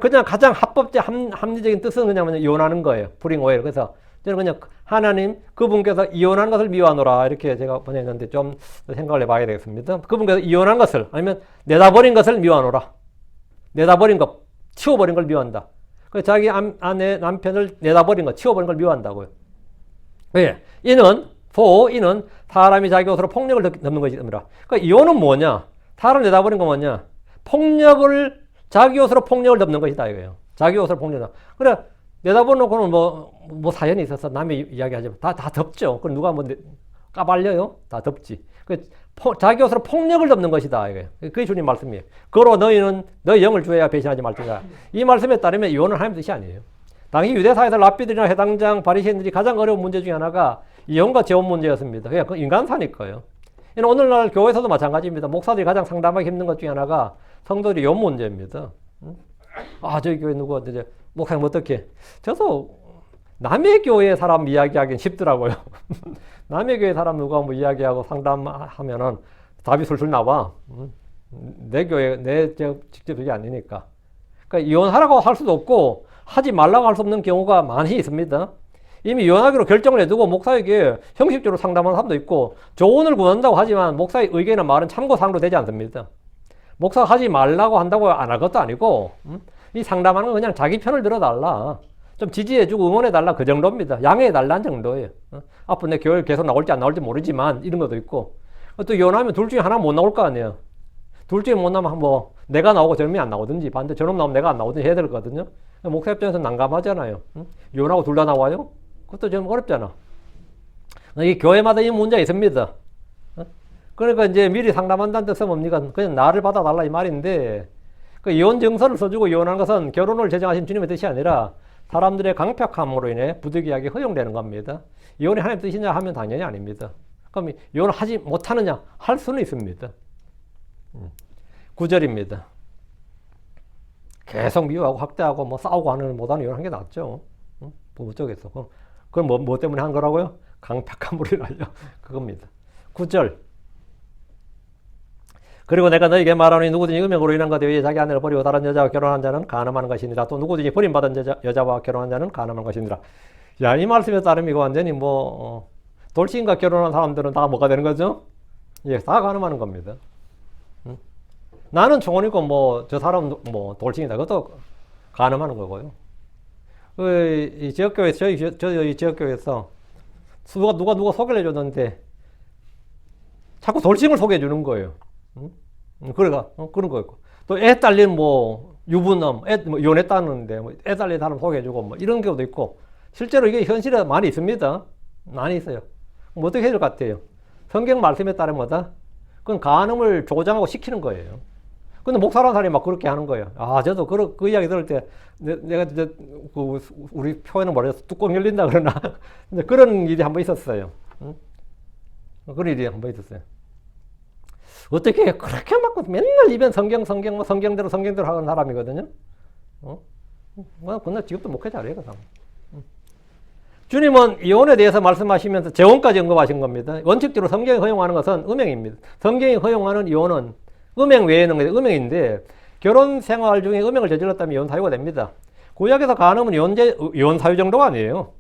Speaker 1: 그냥 가장 합리적인 뜻은 그냥 이혼하는 거예요. bring away. 그래서 저는 그냥 하나님, 그분께서 이혼한 것을 미워하노라. 이렇게 제가 번역했는데 좀 생각을 해봐야 되겠습니다. 그분께서 이혼한 것을, 아니면 내다버린 것을 미워하노라. 내다버린 것, 치워버린 걸 미워한다. 자기 아내, 남편을 내다버린 것, 치워버린 걸 미워한다고요. 왜? 이는 사람이 자기 옷으로 폭력을 덮는 것이므라. 그러니까 이혼은 뭐냐? 사람을 내다버린 건 뭐냐? 자기 옷으로 폭력을 덮는 것이다 이거예요. 자기 옷으로 폭력을. 그래, 내다보놓고는 뭐 사연이 있어서 남의 이야기하지만 다 덮죠. 그럼 누가 까발려요? 다 덮지. 자기 옷으로 폭력을 덮는 것이다 이거예요. 그게 주님 말씀이에요. 그로 너희는 너희 영을 주어야 배신하지 말지라. 이 말씀에 따르면 이혼은 하나님 뜻이 아니에요. 당시 유대사에서 랍비들이나 해당장 바리새인들이 가장 어려운 문제 중에 하나가 이혼과 재혼 문제였습니다. 그냥 그 인간사니까요. 오늘날 교회에서도 마찬가지입니다. 목사들이 가장 상담하기 힘든 것 중에 하나가 성도들이 이혼 문제입니다. 저희 교회 누구 이제 목사님 어떻게? 저도 남의 교회 사람 이야기하기는 쉽더라고요. 남의 교회 사람 누가 뭐 이야기하고 상담하면은 답이 술술 나와. 내 교회, 직접 이게 아니니까. 그러니까 이혼하라고 할 수도 없고 하지 말라고 할 수 없는 경우가 많이 있습니다. 이미 이혼하기로 결정을 해두고 목사에게 형식적으로 상담하는 사람도 있고 조언을 구한다고 하지만 목사의 의견이나 말은 참고사항으로 되지 않습니다. 목사가 하지 말라고 한다고 안 할 것도 아니고 이 상담하는 건 그냥 자기 편을 들어달라. 좀 지지해주고 응원해달라. 그 정도입니다. 양해해달라는 정도예요. 앞으로 내 교회 계속 나올지 안 나올지 모르지만 이런 것도 있고 또 이혼하면 둘 중에 하나 못 나올 거 아니에요. 둘 중에 못 나오면 내가 나오고 저놈이 안 나오든지 반대 저놈 나오면 내가 안 나오든지 해야 되거든요. 목사 입장에서 난감하잖아요. 이혼하고 둘 다 나와요? 그것도 좀 어렵잖아. 이 교회마다 이 문제가 있습니다. 그러니까 이제 미리 상담한다는 뜻은 뭡니까? 그냥 나를 받아달라 이 말인데 그 이혼 증서를 써주고 이혼하는 것은 결혼을 제정하신 주님의 뜻이 아니라 사람들의 강팍함으로 인해 부득이하게 허용되는 겁니다. 이혼이 하나님 뜻이냐 하면 당연히 아닙니다. 그럼 이혼을 하지 못하느냐? 할 수는 있습니다. 9절입니다. 계속 미워하고 학대하고 싸우고 하는 것보다는 이혼한 게 낫죠. 부부 쪽에서. 그건 뭐 때문에 한 거라고요? 강팍함으로 인하여. 그겁니다. 9절. 그리고 내가 너에게 말하노니 누구든지 음행으로 인한 것 외에 자기 아내를 버리고 다른 여자와 결혼한 자는 간음하는 것이니라. 또 누구든지 버림받은 여자와 결혼한 자는 간음하는 것이니라. 야, 이 말씀에 따르면 이거 완전히 돌싱과 결혼한 사람들은 다 뭐가 되는 거죠? 예, 다 간음하는 겁니다. 나는 총원이고 저 사람 돌싱이다. 그것도 간음하는 거고요. 이 지역교회에서 저희 지역교회에서 누가 소개를 해줬는데 자꾸 돌싱을 소개해 주는 거예요. 그러니까 그런 거 있고 또 애 딸린 유부남 이혼했다는데 애 딸린 사람 소개해주고 이런 경우도 있고 실제로 이게 현실에 많이 있습니다. 많이 있어요. 어떻게 해야 될 것 같아요? 성경 말씀에 따르면 뭐다? 그건 간음을 조장하고 시키는 거예요. 근데 목사라는 사람이 막 그렇게 하는 거예요. 저도 그 이야기 들을 때 내가 이제 우리 표현은 뭐래서 뚜껑 열린다 그러나 그런 일이 한번 있었어요. 그런 일이 한번 있었어요. 어떻게 그렇게 막 맨날 입엔 성경대로 하는 사람이거든요. 근데 지금도 목회 잘해요, 그 사람. 주님은 이혼에 대해서 말씀하시면서 재혼까지 언급하신 겁니다. 원칙적으로 성경이 허용하는 것은 음행입니다. 성경이 허용하는 이혼은 음행 외에는 음행인데 결혼 생활 중에 음행을 저질렀다면 이혼 사유가 됩니다. 구약에서 간음은 이혼 사유 정도가 아니에요.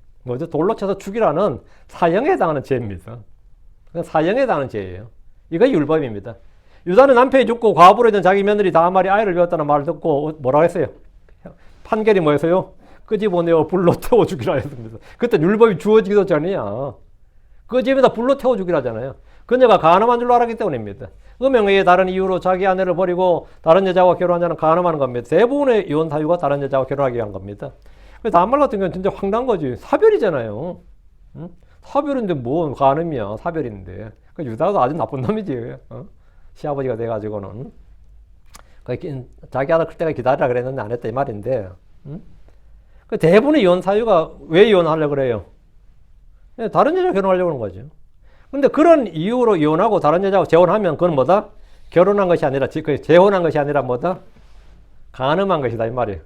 Speaker 1: 돌로 쳐서 죽이라는 사형에 해당하는 죄입니다. 사형에 해당하는 죄예요. 이거 율법입니다. 유다는 남편이 죽고 과부로 된 자기 며느리 다말이 아이를 배웠다는 말을 듣고 뭐라고 했어요? 판결이 뭐였어요? 끄집어내어 불로 태워 죽이라 했습니다. 그때 율법이 주어지기도 전이야. 끄집에다 불로 태워 죽이라잖아요. 그녀가 간음한 줄로 알았기 때문입니다. 음행 외에 다른 이유로 자기 아내를 버리고 다른 여자와 결혼한 자는 간음하는 겁니다. 대부분의 이혼 사유가 다른 여자와 결혼하기 위한 겁니다. 다말 같은 경우는 진짜 황당한 거지. 사별이잖아요. 사별인데 간음이야. 사별인데. 유다도 아주 나쁜 놈이지. 시아버지가 돼가지고는. 자기 아들 클 때가 기다리라 그랬는데 안 했다 이 말인데. 대부분의 이혼 사유가 왜 이혼하려고 그래요? 다른 여자 결혼하려고 하는 거죠. 근데 그런 이유로 이혼하고 다른 여자하고 재혼하면 그건 뭐다? 결혼한 것이 아니라, 재혼한 것이 아니라 뭐다? 간음한 것이다 이 말이에요.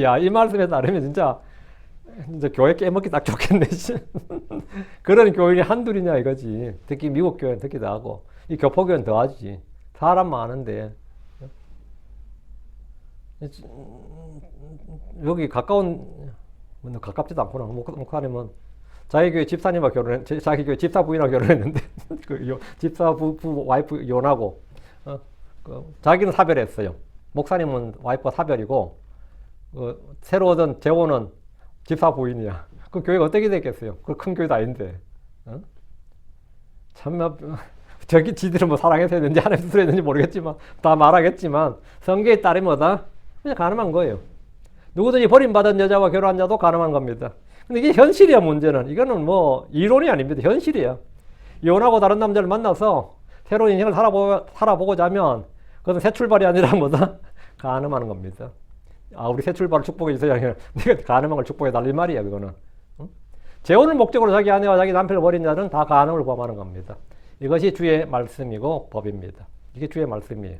Speaker 1: 야, 이 말씀에 따르면 진짜 교회 깨먹기 딱 좋겠네. 그런 교인이 한둘이냐 이거지. 특히 미국 교회는 특히 더 하고 이 교포교회는 더 하지. 사람 많은데 여기 가깝지도 않구나. 목사님은 자기 교회 집사님과 자기 교회 집사 부인하고 결혼했는데 집사 부 와이프 이혼하고 자기는 사별했어요. 목사님은 와이프가 사별이고 새로 얻은 재혼은 집사 부인이야. 그 교회가 어떻게 됐겠어요? 그 큰 교회도 아닌데. 참 저기 지들은 뭐 사랑해서 했는지 하나님 스스로 했는지 모르겠지만 다 말하겠지만 성경에 따르면 뭐다? 그냥 가늠한 거예요. 누구든지 버림받은 여자와 결혼한 자도 가늠한 겁니다. 근데 이게 현실이야. 문제는 이거는 뭐 이론이 아닙니다. 현실이야. 이혼하고 다른 남자를 만나서 새로운 인생을 살아보고자 하면 그것은 새 출발이 아니라 뭐다? 가늠하는 겁니다. 아, 우리 새 출발을 축복해 주세요. 내가 가늠한 걸 축복해 달리 말이야 그거는. 응? 재혼을 목적으로 자기 아내와 자기 남편을 버린 자는 다 가늠을 범하는 겁니다. 이것이 주의 말씀이고 법입니다. 이게 주의 말씀이에요.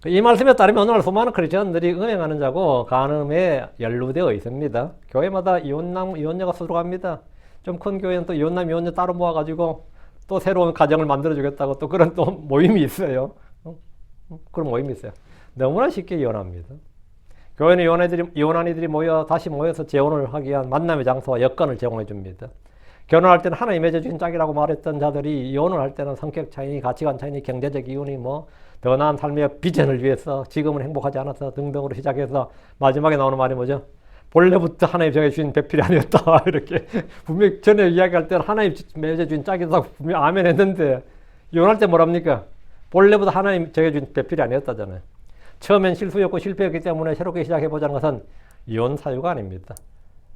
Speaker 1: 이 말씀에 따르면 오늘날 수많은 크리스천들이 음행하는 자고 간음에 연루되어 있습니다. 교회마다 이혼남, 이혼녀가 수두룩합니다. 좀 큰 교회는 또 이혼남, 이혼녀 따로 모아가지고 또 새로운 가정을 만들어주겠다고 또 그런 또 모임이 있어요. 그런 모임이 있어요. 너무나 쉽게 이혼합니다. 교회는 이혼한 이들이 다시 모여서 재혼을 하기 위한 만남의 장소와 여건을 제공해 줍니다. 결혼할 때는 하나님이 맺어주신 짝이라고 말했던 자들이 이혼을 할 때는 성격 차이니 가치관 차이니 경제적 이유니 뭐 더 나은 삶의 비전을 위해서 지금은 행복하지 않아서 등등으로 시작해서 마지막에 나오는 말이 뭐죠? 본래부터 하나님 정해주신 배필이 아니었다. 이렇게 분명히 전에 이야기할 때는 하나님 맺어주신 짝이라고 분명히 아멘 했는데 이혼할 때 뭐랍니까? 본래부터 하나님 정해주신 배필이 아니었다잖아요. 처음엔 실수였고 실패였기 때문에 새롭게 시작해보자는 것은 이혼 사유가 아닙니다.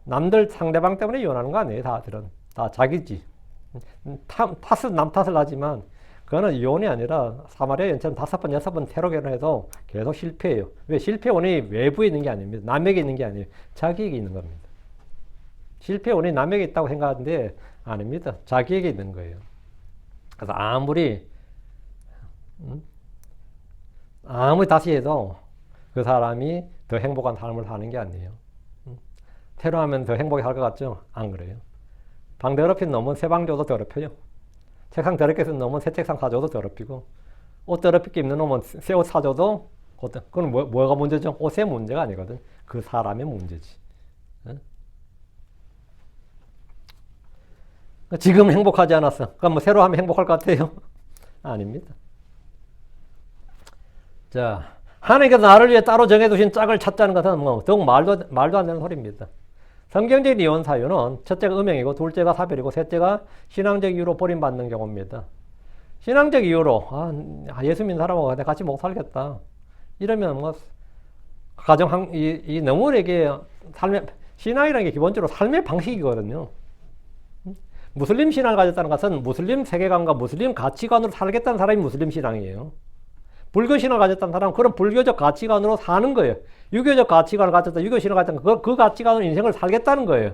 Speaker 1: 남들 상대방 때문에 이혼하는 거 아니에요. 다들은 다 자기지. 남 탓을 하지만 그거는 이혼이 아니라 사마리아 여인처럼 5번, 6번 새로 결혼해도 계속 실패해요. 왜? 실패 원인이 외부에 있는 게 아닙니다. 남에게 있는 게 아니에요. 자기에게 있는 겁니다. 실패 원인이 남에게 있다고 생각하는데 아닙니다. 자기에게 있는 거예요. 그래서 아무리 다시 해도 그 사람이 더 행복한 삶을 사는 게 아니에요. 새로 하면 더 행복하게 살 것 같죠? 안 그래요. 방 더럽힌 놈은 새 방 줘도 더럽혀요. 책상 더럽게 쓴 놈은 새 책상 사줘도 더럽히고 옷 더럽게 입는 놈은 새 옷 사줘도 그건 뭐가 문제죠? 옷의 문제가 아니거든. 그 사람의 문제지. 지금 행복하지 않았어. 그럼 뭐 새로 하면 행복할 것 같아요? 아닙니다. 자, 하나님께서 나를 위해 따로 정해두신 짝을 찾자는 것은 뭐 더욱 말도 안 되는 소리입니다. 성경적인 이혼 사유는 첫째가 음행이고 둘째가 사별이고 셋째가 신앙적 이유로 버림받는 경우입니다. 신앙적 이유로 예수 믿는 사람하고 내가 같이 못 살겠다. 이러면 뭐 이 너무에게 신앙이라는 게 기본적으로 삶의 방식이거든요. 무슬림 신앙을 가졌다는 것은 무슬림 세계관과 무슬림 가치관으로 살겠다는 사람이 무슬림 신앙이에요. 불교 신앙을 가졌다는 사람은 그런 불교적 가치관으로 사는 거예요. 유교적 가치관을 가졌다, 유교 신앙을 가졌다, 그 가치관으로 인생을 살겠다는 거예요.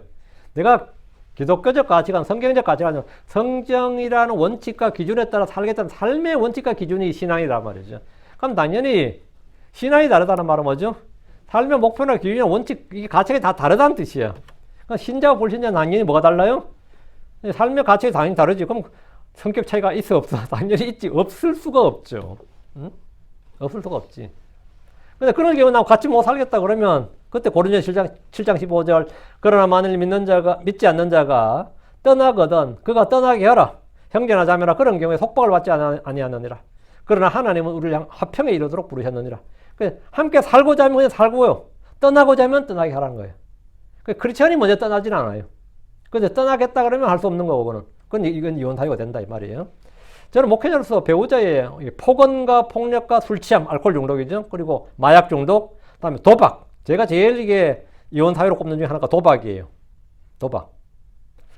Speaker 1: 내가 기독교적 가치관, 성경적 가치관, 성경이라는 원칙과 기준에 따라 살겠다는 삶의 원칙과 기준이 신앙이란 말이죠. 그럼 당연히 신앙이 다르다는 말은 뭐죠? 삶의 목표나 기준이나 원칙, 이 가치가 다 다르다는 뜻이야. 그러니까 신자와 불신자 당연히 뭐가 달라요? 삶의 가치가 당연히 다르지. 그럼 성격 차이가 있어 없어? 당연히 있지. 없을 수가 없죠. 응? 없을 수가 없지. 근데 그런 경우 나 같이 못 살겠다 그러면 그때 고린도전서 7장 15절 그러나 만일 믿지 않는 자가 떠나거든 그가 떠나게 하라. 형제나 자매나 그런 경우에 속박을 받지 아니하느니라. 그러나 하나님은 우리를 화평에 이르도록 부르셨느니라. 함께 살고자 하면 그냥 살고요. 떠나고자 하면 떠나게 하라는 거예요. 크리스천이 먼저 떠나진 않아요. 근데 떠나겠다 그러면 할 수 없는 거고 이건 이혼 사유가 된다 이 말이에요. 저는 목회자로서 배우자의 폭언과 폭력과 술 취함, 알코올 중독이죠. 그리고 마약 중독, 그다음에 도박. 제가 제일 이게 이혼 사유로 꼽는 중에 하나가 도박이에요. 도박.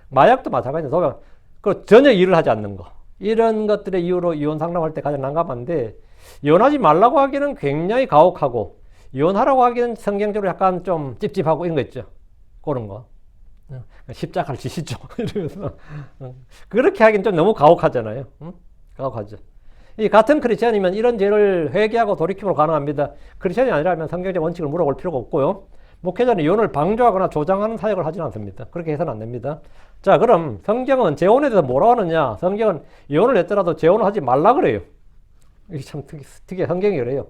Speaker 1: 마약도 마찬가지예요. 도박. 그리고 전혀 일을 하지 않는 거. 이런 것들의 이유로 이혼 상담할 때 가장 난감한데 이혼하지 말라고 하기는 굉장히 가혹하고 이혼하라고 하기는 성경적으로 약간 좀 찝찝하고 이런 거 있죠. 그런 거. 십자가를 지시죠. 이러면서. 그렇게 하긴 좀 너무 가혹하잖아요. 가혹하죠. 이 같은 크리스천이면 이런 죄를 회개하고 돌이킴으로 가능합니다. 크리스천이 아니라면 성경적 원칙을 물어볼 필요가 없고요. 목회자는 이혼을 방조하거나 조장하는 사역을 하지는 않습니다. 그렇게 해서는 안 됩니다. 자, 그럼 성경은 재혼에 대해서 뭐라고 하느냐? 성경은 이혼을 했더라도 재혼을 하지 말라 그래요. 이게 참 특이해. 성경이 그래요.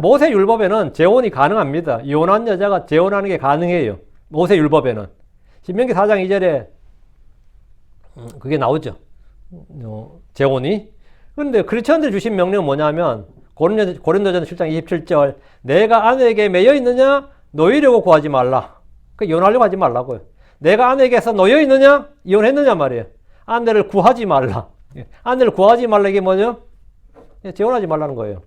Speaker 1: 모세 율법에는 재혼이 가능합니다. 이혼한 여자가 재혼하는 게 가능해요. 모세 율법에는. 신명기 4장 2절에 그게 나오죠. 재혼이. 그런데 크리스천들 주신 명령은 뭐냐면 고린도전서 7장 27절 내가 아내에게 매여 있느냐? 놓이려고 구하지 말라. 그 이혼하려고 하지 말라고요. 내가 아내에게서 놓여 있느냐? 이혼했느냐 말이에요. 아내를 구하지 말라. 아내를 구하지 말라 이게 뭐죠? 재혼하지 말라는 거예요.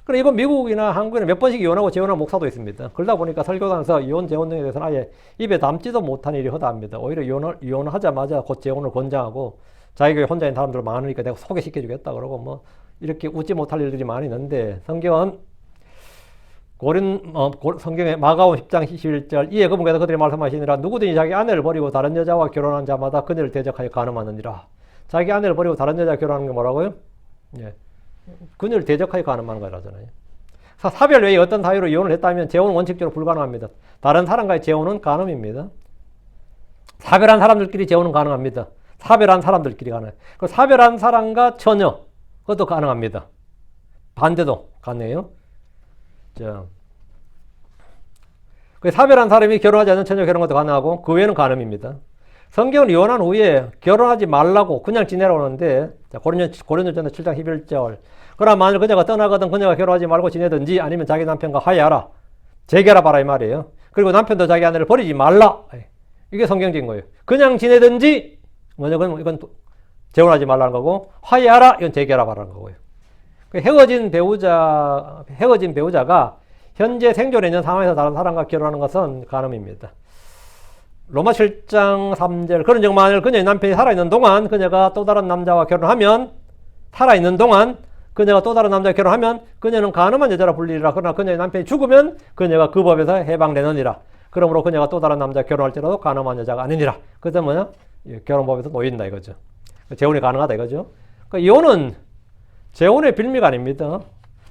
Speaker 1: 그래 이건 미국이나 한국에는 몇 번씩 이혼하고 재혼한 목사도 있습니다. 그러다 보니까 설교단에서 이혼 재혼 등에 대해서는 아예 입에 담지도 못한 일이 허다합니다. 오히려 이혼을 하자마자 곧 재혼을 권장하고 자기 교회 혼자 있는 사람들 많으니까 내가 소개시켜주겠다 그러고 뭐 이렇게 웃지 못할 일들이 많이 있는데 성경은 성경의 마가온 10장 11절 이에 그분께서 그들이 말씀하시니라 누구든지 자기 아내를 버리고 다른 여자와 결혼한 자마다 그녀를 대적하여 간음하느니라. 자기 아내를 버리고 다른 여자와 결혼하는 게 뭐라고요? 예. 그녀를 대적하여 간음하는 거라잖아요. 사별 외에 어떤 사유로 이혼을 했다면 재혼은 원칙적으로 불가능합니다. 다른 사람과의 재혼은 간음입니다. 사별한 사람들끼리 재혼은 가능합니다. 사별한 사람들끼리 가능해요. 그 사별한 사람과 처녀 그것도 가능합니다. 반대도 가능해요. 자, 그 사별한 사람이 결혼하지 않는 처녀 결혼 것도 가능하고 그 외에는 간음입니다. 성경은 이혼한 후에 결혼하지 말라고 그냥 지내라고 하는데 고린도전서 7장 11절 그러나 만일 그녀가 떠나거든 그녀가 결혼하지 말고 지내든지 아니면 자기 남편과 화해하라 재결합하라 이 말이에요. 그리고 남편도 자기 아내를 버리지 말라 이게 성경적인 거예요. 그냥 지내든지 뭐냐 이건 재혼하지 말라는 거고 화해하라 이건 재결합하라는 거고요. 헤어진 배우자가 현재 생존해 있는 상황에서 다른 사람과 결혼하는 것은 간음입니다. 로마 7장 3절 그런 즉 만일 그녀의 남편이 살아있는 동안 그녀가 또 다른 남자와 결혼하면 살아있는 동안 그녀가 또 다른 남자와 결혼하면 그녀는 간음한 여자라 불리리라. 그러나 그녀의 남편이 죽으면 그녀가 그 법에서 해방되느니라. 그러므로 그녀가 또 다른 남자와 결혼할지라도 간음한 여자가 아니니라. 그래서 뭐냐? 결혼법에서 놓인다 이거죠. 재혼이 가능하다 이거죠. 그러니까 이혼은 재혼의 빌미가 아닙니다.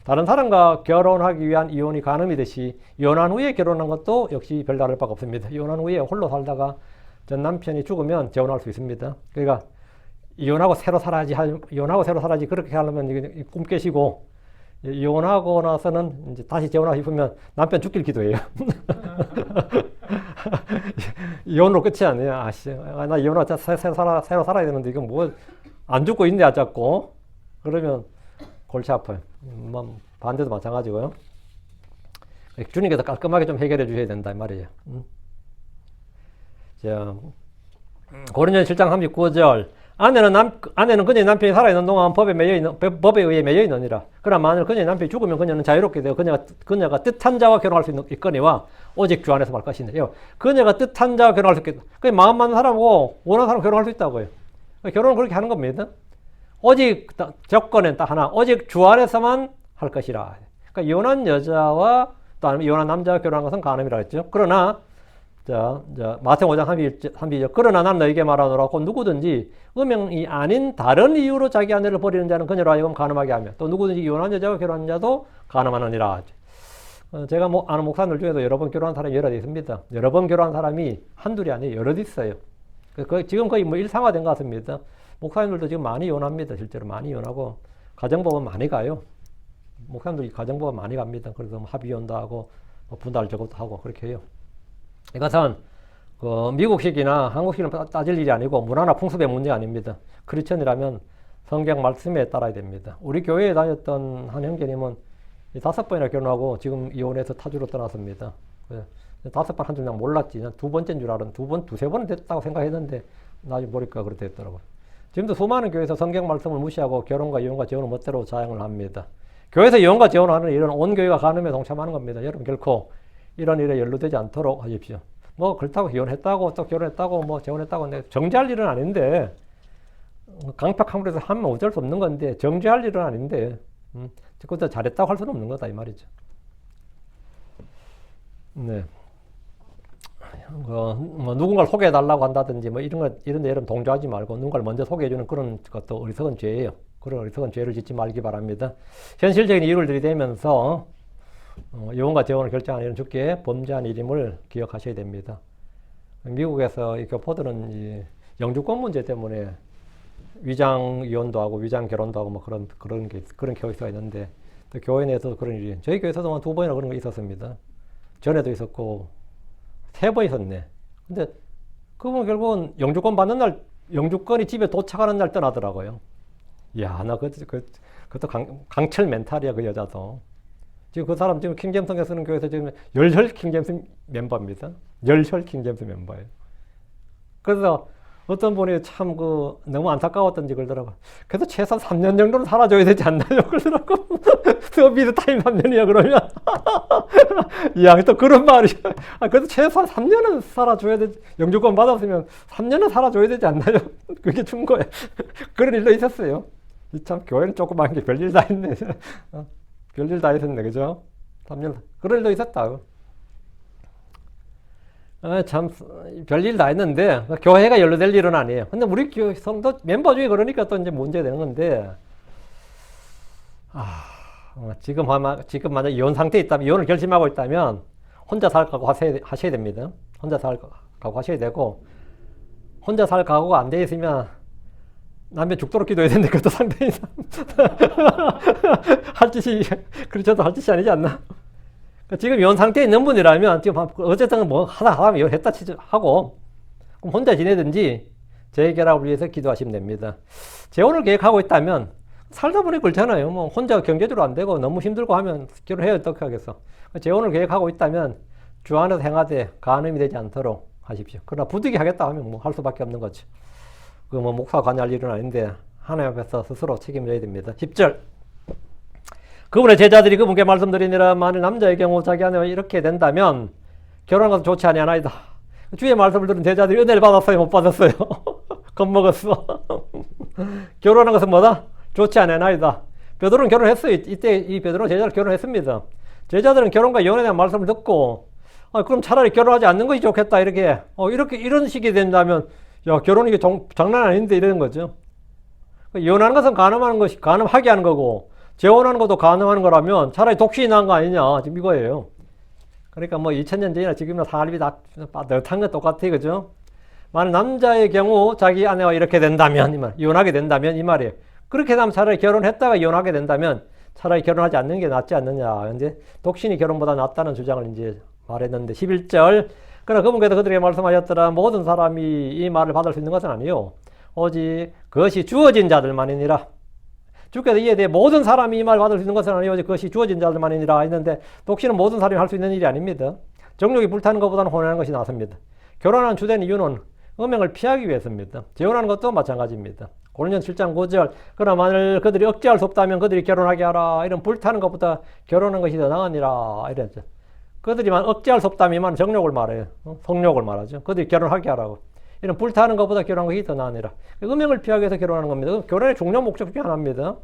Speaker 1: 다른 사람과 결혼하기 위한 이혼이 간음이듯이 이혼한 후에 결혼한 것도 역시 별다를 바가 없습니다. 이혼한 후에 홀로 살다가 전 남편이 죽으면 재혼할 수 있습니다. 그러니까 이혼하고 새로 살아야지 그렇게 하려면 꿈 깨시고 이혼하고 나서는 이제 다시 재혼하고 싶으면 남편 죽길 기도해요. 이혼으로 끝이 아니에요. 나 이혼하고 새로 살아야 되는데 이건 뭐 안 죽고 있네 자꾸. 그러면 골치 아파요. 반대도 마찬가지고요. 주님께서 깔끔하게 좀 해결해 주셔야 된다 이 말이에요. 자, 고린도전서 7장 39절 아내는 그녀의 남편이 살아있는 동안 법에 의해 매여 있느니라. 그러나 만일 그녀의 남편이 죽으면 그녀는 자유롭게 되어 그녀가 뜻한 자와 결혼할 수 있거니와 오직 주 안에서 말 것인데요. 그녀가 뜻한 자와 결혼할 수 있겠다. 그 마음 맞는 사람하고 원하는 사람 결혼할 수 있다고요. 결혼은 그렇게 하는 겁니다. 오직 조건은 딱 하나, 오직 주 안에서만 할 것이라. 그러니까 이혼한 여자와 또 아니면 이혼한 남자와 결혼한 것은 간음이라 했죠. 그러나 마태복음 5장 32절 그러나 나는 너에게 말하노라 곧 누구든지 음행이 아닌 다른 이유로 자기 아내를 버리는 자는 그녀로 하여금 간음하게 하며 또 누구든지 이혼한 여자와 결혼한 자도 간음하느니라. 제가 아는 목사님들 중에도 여러 번 결혼한 사람이 여러 대 있습니다. 여러 번 결혼한 사람이 한둘이 아니에요. 여러 대 있어요. 지금 거의 일상화된 것 같습니다. 목사님들도 지금 많이 이혼합니다. 실제로 많이 이혼하고 가정법원 많이 가요. 목사님들이 가정법원 많이 갑니다. 그래서 합의혼도 하고 분할 저것도 하고 그렇게 해요. 이것은 미국식이나 한국식은 따질 일이 아니고 문화나 풍습의 문제가 아닙니다. 크리스천이라면 성경 말씀에 따라야 됩니다. 우리 교회에 다녔던 한 형제님은 5번이나 결혼하고 지금 이혼해서 타주로 떠났습니다. 5번 한 줄 그냥 몰랐지. 두 번째인 줄 알았는데 두세 번 됐다고 생각했는데 나중에 보니까 그렇게 됐더라고요. 지금도 수많은 교회에서 성경 말씀을 무시하고 결혼과 이혼과 재혼을 멋대로 자행을 합니다. 교회에서 이혼과 재혼을 하는 일은 온 교회가 간음에 동참하는 겁니다. 여러분 결코 이런 일에 연루되지 않도록 하십시오. 뭐 그렇다고 이혼했다고 또 결혼했다고 뭐 재혼했다고 정죄할 일은 아닌데 강팍함으로 해서 하면 어쩔 수 없는 건데 정죄할 일은 아닌데 그것도 잘했다고 할 수는 없는 거다 이 말이죠. 네. 뭐 누군가를 소개해달라고 한다든지 뭐 이런 데 여러분 동조하지 말고 누군가를 먼저 소개해주는 그런 것도 어리석은 죄예요. 그런 어리석은 죄를 짓지 말기 바랍니다. 현실적인 이유를 들이대면서 이혼과 재혼을 결정하는 이런 주께 범죄한 일임을 기억하셔야 됩니다. 미국에서 이 교포들은 이 영주권 문제 때문에 위장 이혼도 하고 위장 결혼도 하고 뭐 그런 케이스가 있는데 또 교회 내에서 그런 일이 저희 교회에서도 한 2번이나 그런 거 있었습니다. 전에도 있었고 3번 있었네. 근데 그분 결국은 영주권 받는 날 영주권이 집에 도착하는 날 떠나더라고요. 이야, 나 그것도 강철 멘탈이야, 그 여자도. 지금 그 사람 지금 킹제임스 쓰는 교회에서 지금 열혈 킹제임스 멤버입니다. 열혈 킹제임스 멤버예요. 그래서 어떤 분이 참 너무 안타까웠던지 그러더라고. 그래서 최소 3년 정도는 살아줘야 되지 않나요? 그러더라고. 서비스 타임 3년이야, 그러면. 이야, 또 그런 말이. 그래도 최소한 3년은 살아줘야 되지. 영주권 받았으면 3년은 살아줘야 되지 않나요? 그게 충고야. 그런 일도 있었어요. 참, 교회는 조그만 게 별일 다 했네. 별일 다 했었네, 그죠? 3년. 그런 일도 있었다. 참, 별일 다 했는데, 교회가 연루될 일은 아니에요. 근데 우리 교회 성도 멤버 중에 그러니까 또 이제 문제 되는 건데, 지금 만약 이혼 상태에 있다면, 이혼을 결심하고 있다면, 혼자 살 각오 하셔야 됩니다. 혼자 살 각오 하셔야 되고, 혼자 살 각오가 안 돼 있으면, 남편 죽도록 기도해야 되는데, 그것도 상당히, 저도 할 짓이 아니지 않나? 지금 이혼 상태에 있는 분이라면, 지금 어쨌든 뭐 하다 이혼했다 하고, 그럼 혼자 지내든지, 재결합을 위해서 기도하시면 됩니다. 재혼을 계획하고 있다면, 살다 보니 그렇잖아요. 뭐 혼자 경제적으로 안 되고 너무 힘들고 하면 결혼해야 어떻게 하겠어. 재혼을 계획하고 있다면 주 안에서 행하되 간음이 되지 않도록 하십시오. 그러나 부득이 하겠다 하면 뭐 할 수밖에 없는 거죠. 그 뭐 목사 관여할 일은 아닌데 하나님 앞에서 스스로 책임져야 됩니다. 10절. 그분의 제자들이 그분께 말씀드리니라. 만일 남자의 경우 자기 아내와 이렇게 된다면 결혼한 것은 좋지 아니하나이다. 주의 말씀을 들은 제자들이 은혜를 받았어요, 못 받았어요? 겁먹었어. 결혼한 것은 뭐다? 좋지 않아나이다. 베드로는 결혼했어요. 이때 이 베드로 제자들 결혼했습니다. 제자들은 결혼과 이혼에 대한 말씀을 듣고, 그럼 차라리 결혼하지 않는 것이 좋겠다. 이런 식이 된다면, 야, 결혼이 장난 아닌데 이러는 거죠. 이혼하는 것은 가늠하게 하는 거고, 재혼하는 것도 가늠하는 거라면 차라리 독신이 나은 거 아니냐. 지금 이거예요. 그러니까 뭐 2000년 전이나 지금이나 삶이 다 너탄 건 똑같아. 그죠? 만약 남자의 경우 자기 아내와 이렇게 된다면, 이혼하게 된다면 이 말이에요. 그렇게 되면 차라리 결혼했다가 이혼하게 된다면 차라리 결혼하지 않는 게 낫지 않느냐. 근데 독신이 결혼보다 낫다는 주장을 이제 말했는데 11절. 그러나 그분께서 그들에게 말씀하셨더라. 모든 사람이 이 말을 받을 수 있는 것은 아니요. 오직 그것이 주어진 자들만이니라. 주께서 이에 대해 모든 사람이 이 말을 받을 수 있는 것은 아니요. 오직 그것이 주어진 자들만이니라 했는데 독신은 모든 사람이 할 수 있는 일이 아닙니다. 정욕이 불타는 것보다는 혼인하는 것이 낫습니다. 결혼하는 주된 이유는 음행을 피하기 위해서입니다. 재혼하는 것도 마찬가지입니다. 고린도전 7장 9절. 그러나 만일 그들이 억제할 수 없다면 그들이 결혼하게 하라. 이런 불타는 것보다 결혼하는 것이 더 나으니라. 이랬죠. 그들이만 억제할 수 없다면 이 말은 정욕을 말해요. 성욕을 말하죠. 그들이 결혼하게 하라고. 이런 불타는 것보다 결혼하는 것이 더 나으니라. 음행을 피하기 위해서 결혼하는 겁니다. 결혼의 중요한 목적 중에 하나입니다.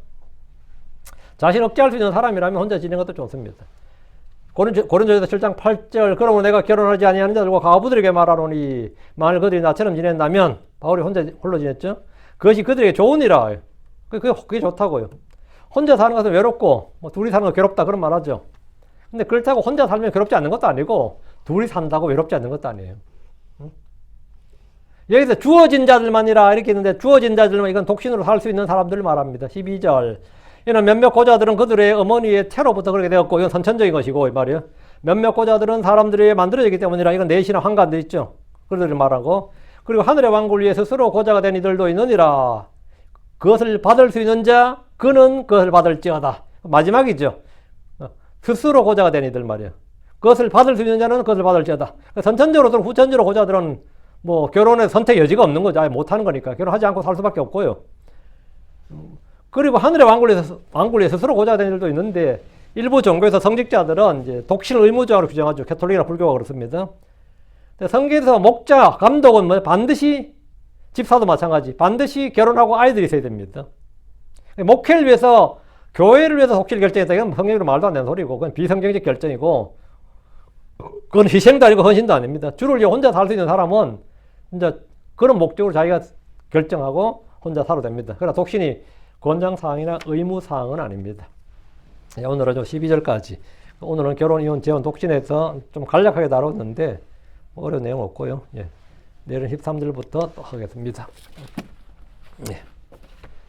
Speaker 1: 자신 억제할 수 있는 사람이라면 혼자 지내는 것도 좋습니다. 고린도전서 7장 8절. 그러므로 내가 결혼하지 아니하는 자들과 과부들에게 말하노니 만일 그들이 나처럼 지낸다면, 바울이 홀로 지냈죠. 그것이 그들에게 좋으니라. 그게 좋다고요. 혼자 사는 것은 외롭고, 둘이 사는 거 괴롭다. 그런 말 하죠. 근데 그렇다고 혼자 살면 괴롭지 않는 것도 아니고, 둘이 산다고 외롭지 않는 것도 아니에요. 여기서 주어진 자들만이라 이렇게 있는데, 주어진 자들만, 이건 독신으로 살 수 있는 사람들을 말합니다. 12절. 이는 몇몇 고자들은 그들의 어머니의 태로부터 그렇게 되었고, 이건 선천적인 것이고, 이 말이에요. 몇몇 고자들은 사람들이 만들어지기 때문이라, 이건 내시나 환관도 있죠. 그들을 말하고, 그리고 하늘의 왕국을 위해 스스로 고자가 된 이들도 있느니라. 그것을 받을 수 있는 자, 그는 그것을 받을지어다. 마지막이죠. 스스로 고자가 된 이들 말이에요. 그것을 받을 수 있는 자는 그것을 받을지어다. 선천적으로든 후천적으로 고자들은 뭐 결혼의 선택 여지가 없는 거죠. 아예 못하는 거니까. 결혼하지 않고 살 수밖에 없고요. 그리고 하늘의 왕국을 위해 스스로 고자가 된 이들도 있는데, 일부 종교에서 성직자들은 이제 독신을 의무적으로 규정하죠. 캐톨릭이나 불교가 그렇습니다. 성경에서 목자, 감독은 뭐 반드시, 집사도 마찬가지, 반드시 결혼하고 아이들이 있어야 됩니다. 목회를 위해서, 교회를 위해서 독신을 결정했다. 이건 성경으로 말도 안 되는 소리고, 그건 비성경적 결정이고, 그건 희생도 아니고 헌신도 아닙니다. 주를 위해 혼자 살 수 있는 사람은 진짜 그런 목적으로 자기가 결정하고 혼자 살아도 됩니다. 그러나 독신이 권장사항이나 의무사항은 아닙니다. 오늘은 좀 12절까지. 오늘은 결혼, 이혼, 재혼, 독신에서 좀 간략하게 다뤘는데 어려운 내용 없고요. 예. 내일은 13절부터 또 하겠습니다. 예.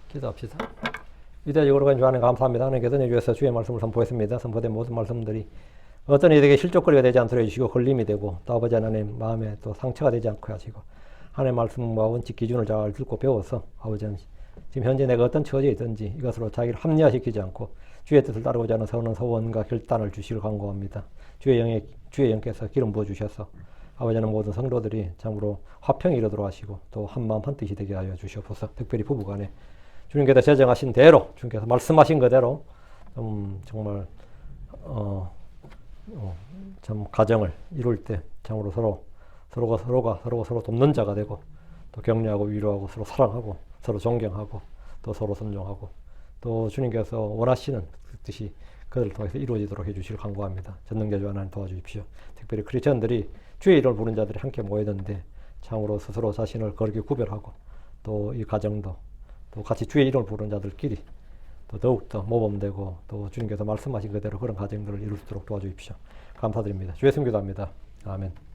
Speaker 1: 기도합시다. 위대하시고 거룩하신 주 하나님 감사합니다. 하나님께서 내주셔서 주의 말씀을 선포했습니다. 선포된 모든 말씀들이 어떤 이에게 실족거리가 되지 않도록 해주시고 걸림이 되고 또 아버지 하나님 마음에 또 상처가 되지 않고 하시고 하나님의 말씀과 원칙 기준을 잘 듣고 배워서 아버지 하나님 지금 현재 내가 어떤 처지에 있든지 이것으로 자기를 합리화시키지 않고 주의 뜻을 따르고자 하는 선한 소원과 결단을 주시길 간구합니다. 주의 영께서 기름 부어주셔서 아버지 하나님 모든 성도들이 참으로 화평이 이르도록 하시고 또 한마음 한뜻이 되게 하여 주시옵소서. 특별히 부부간에 주님께서 제정하신 대로 주님께서 말씀하신 그대로 정말 참 가정을 이룰 때 참으로 서로가 서로 돕는 자가 되고 또 격려하고 위로하고 서로 사랑하고 서로 존경하고 또 서로 존중하고 또 주님께서 원하시는 그 뜻이 그들을 통해서 이루어지도록 해주시길 간구합니다. 전능자주 하나님 도와주십시오. 특별히 크리스천들이 주의 이름을 부르는 자들이 함께 모여있는데 참으로 스스로 자신을 거룩히 구별하고 또 이 가정도 또 같이 주의 이름을 부르는 자들끼리 또 더욱더 모범되고 또 주님께서 말씀하신 그대로 그런 가정들을 이룰 수 있도록 도와주십시오. 감사드립니다. 주의 승 기도합니다. 아멘.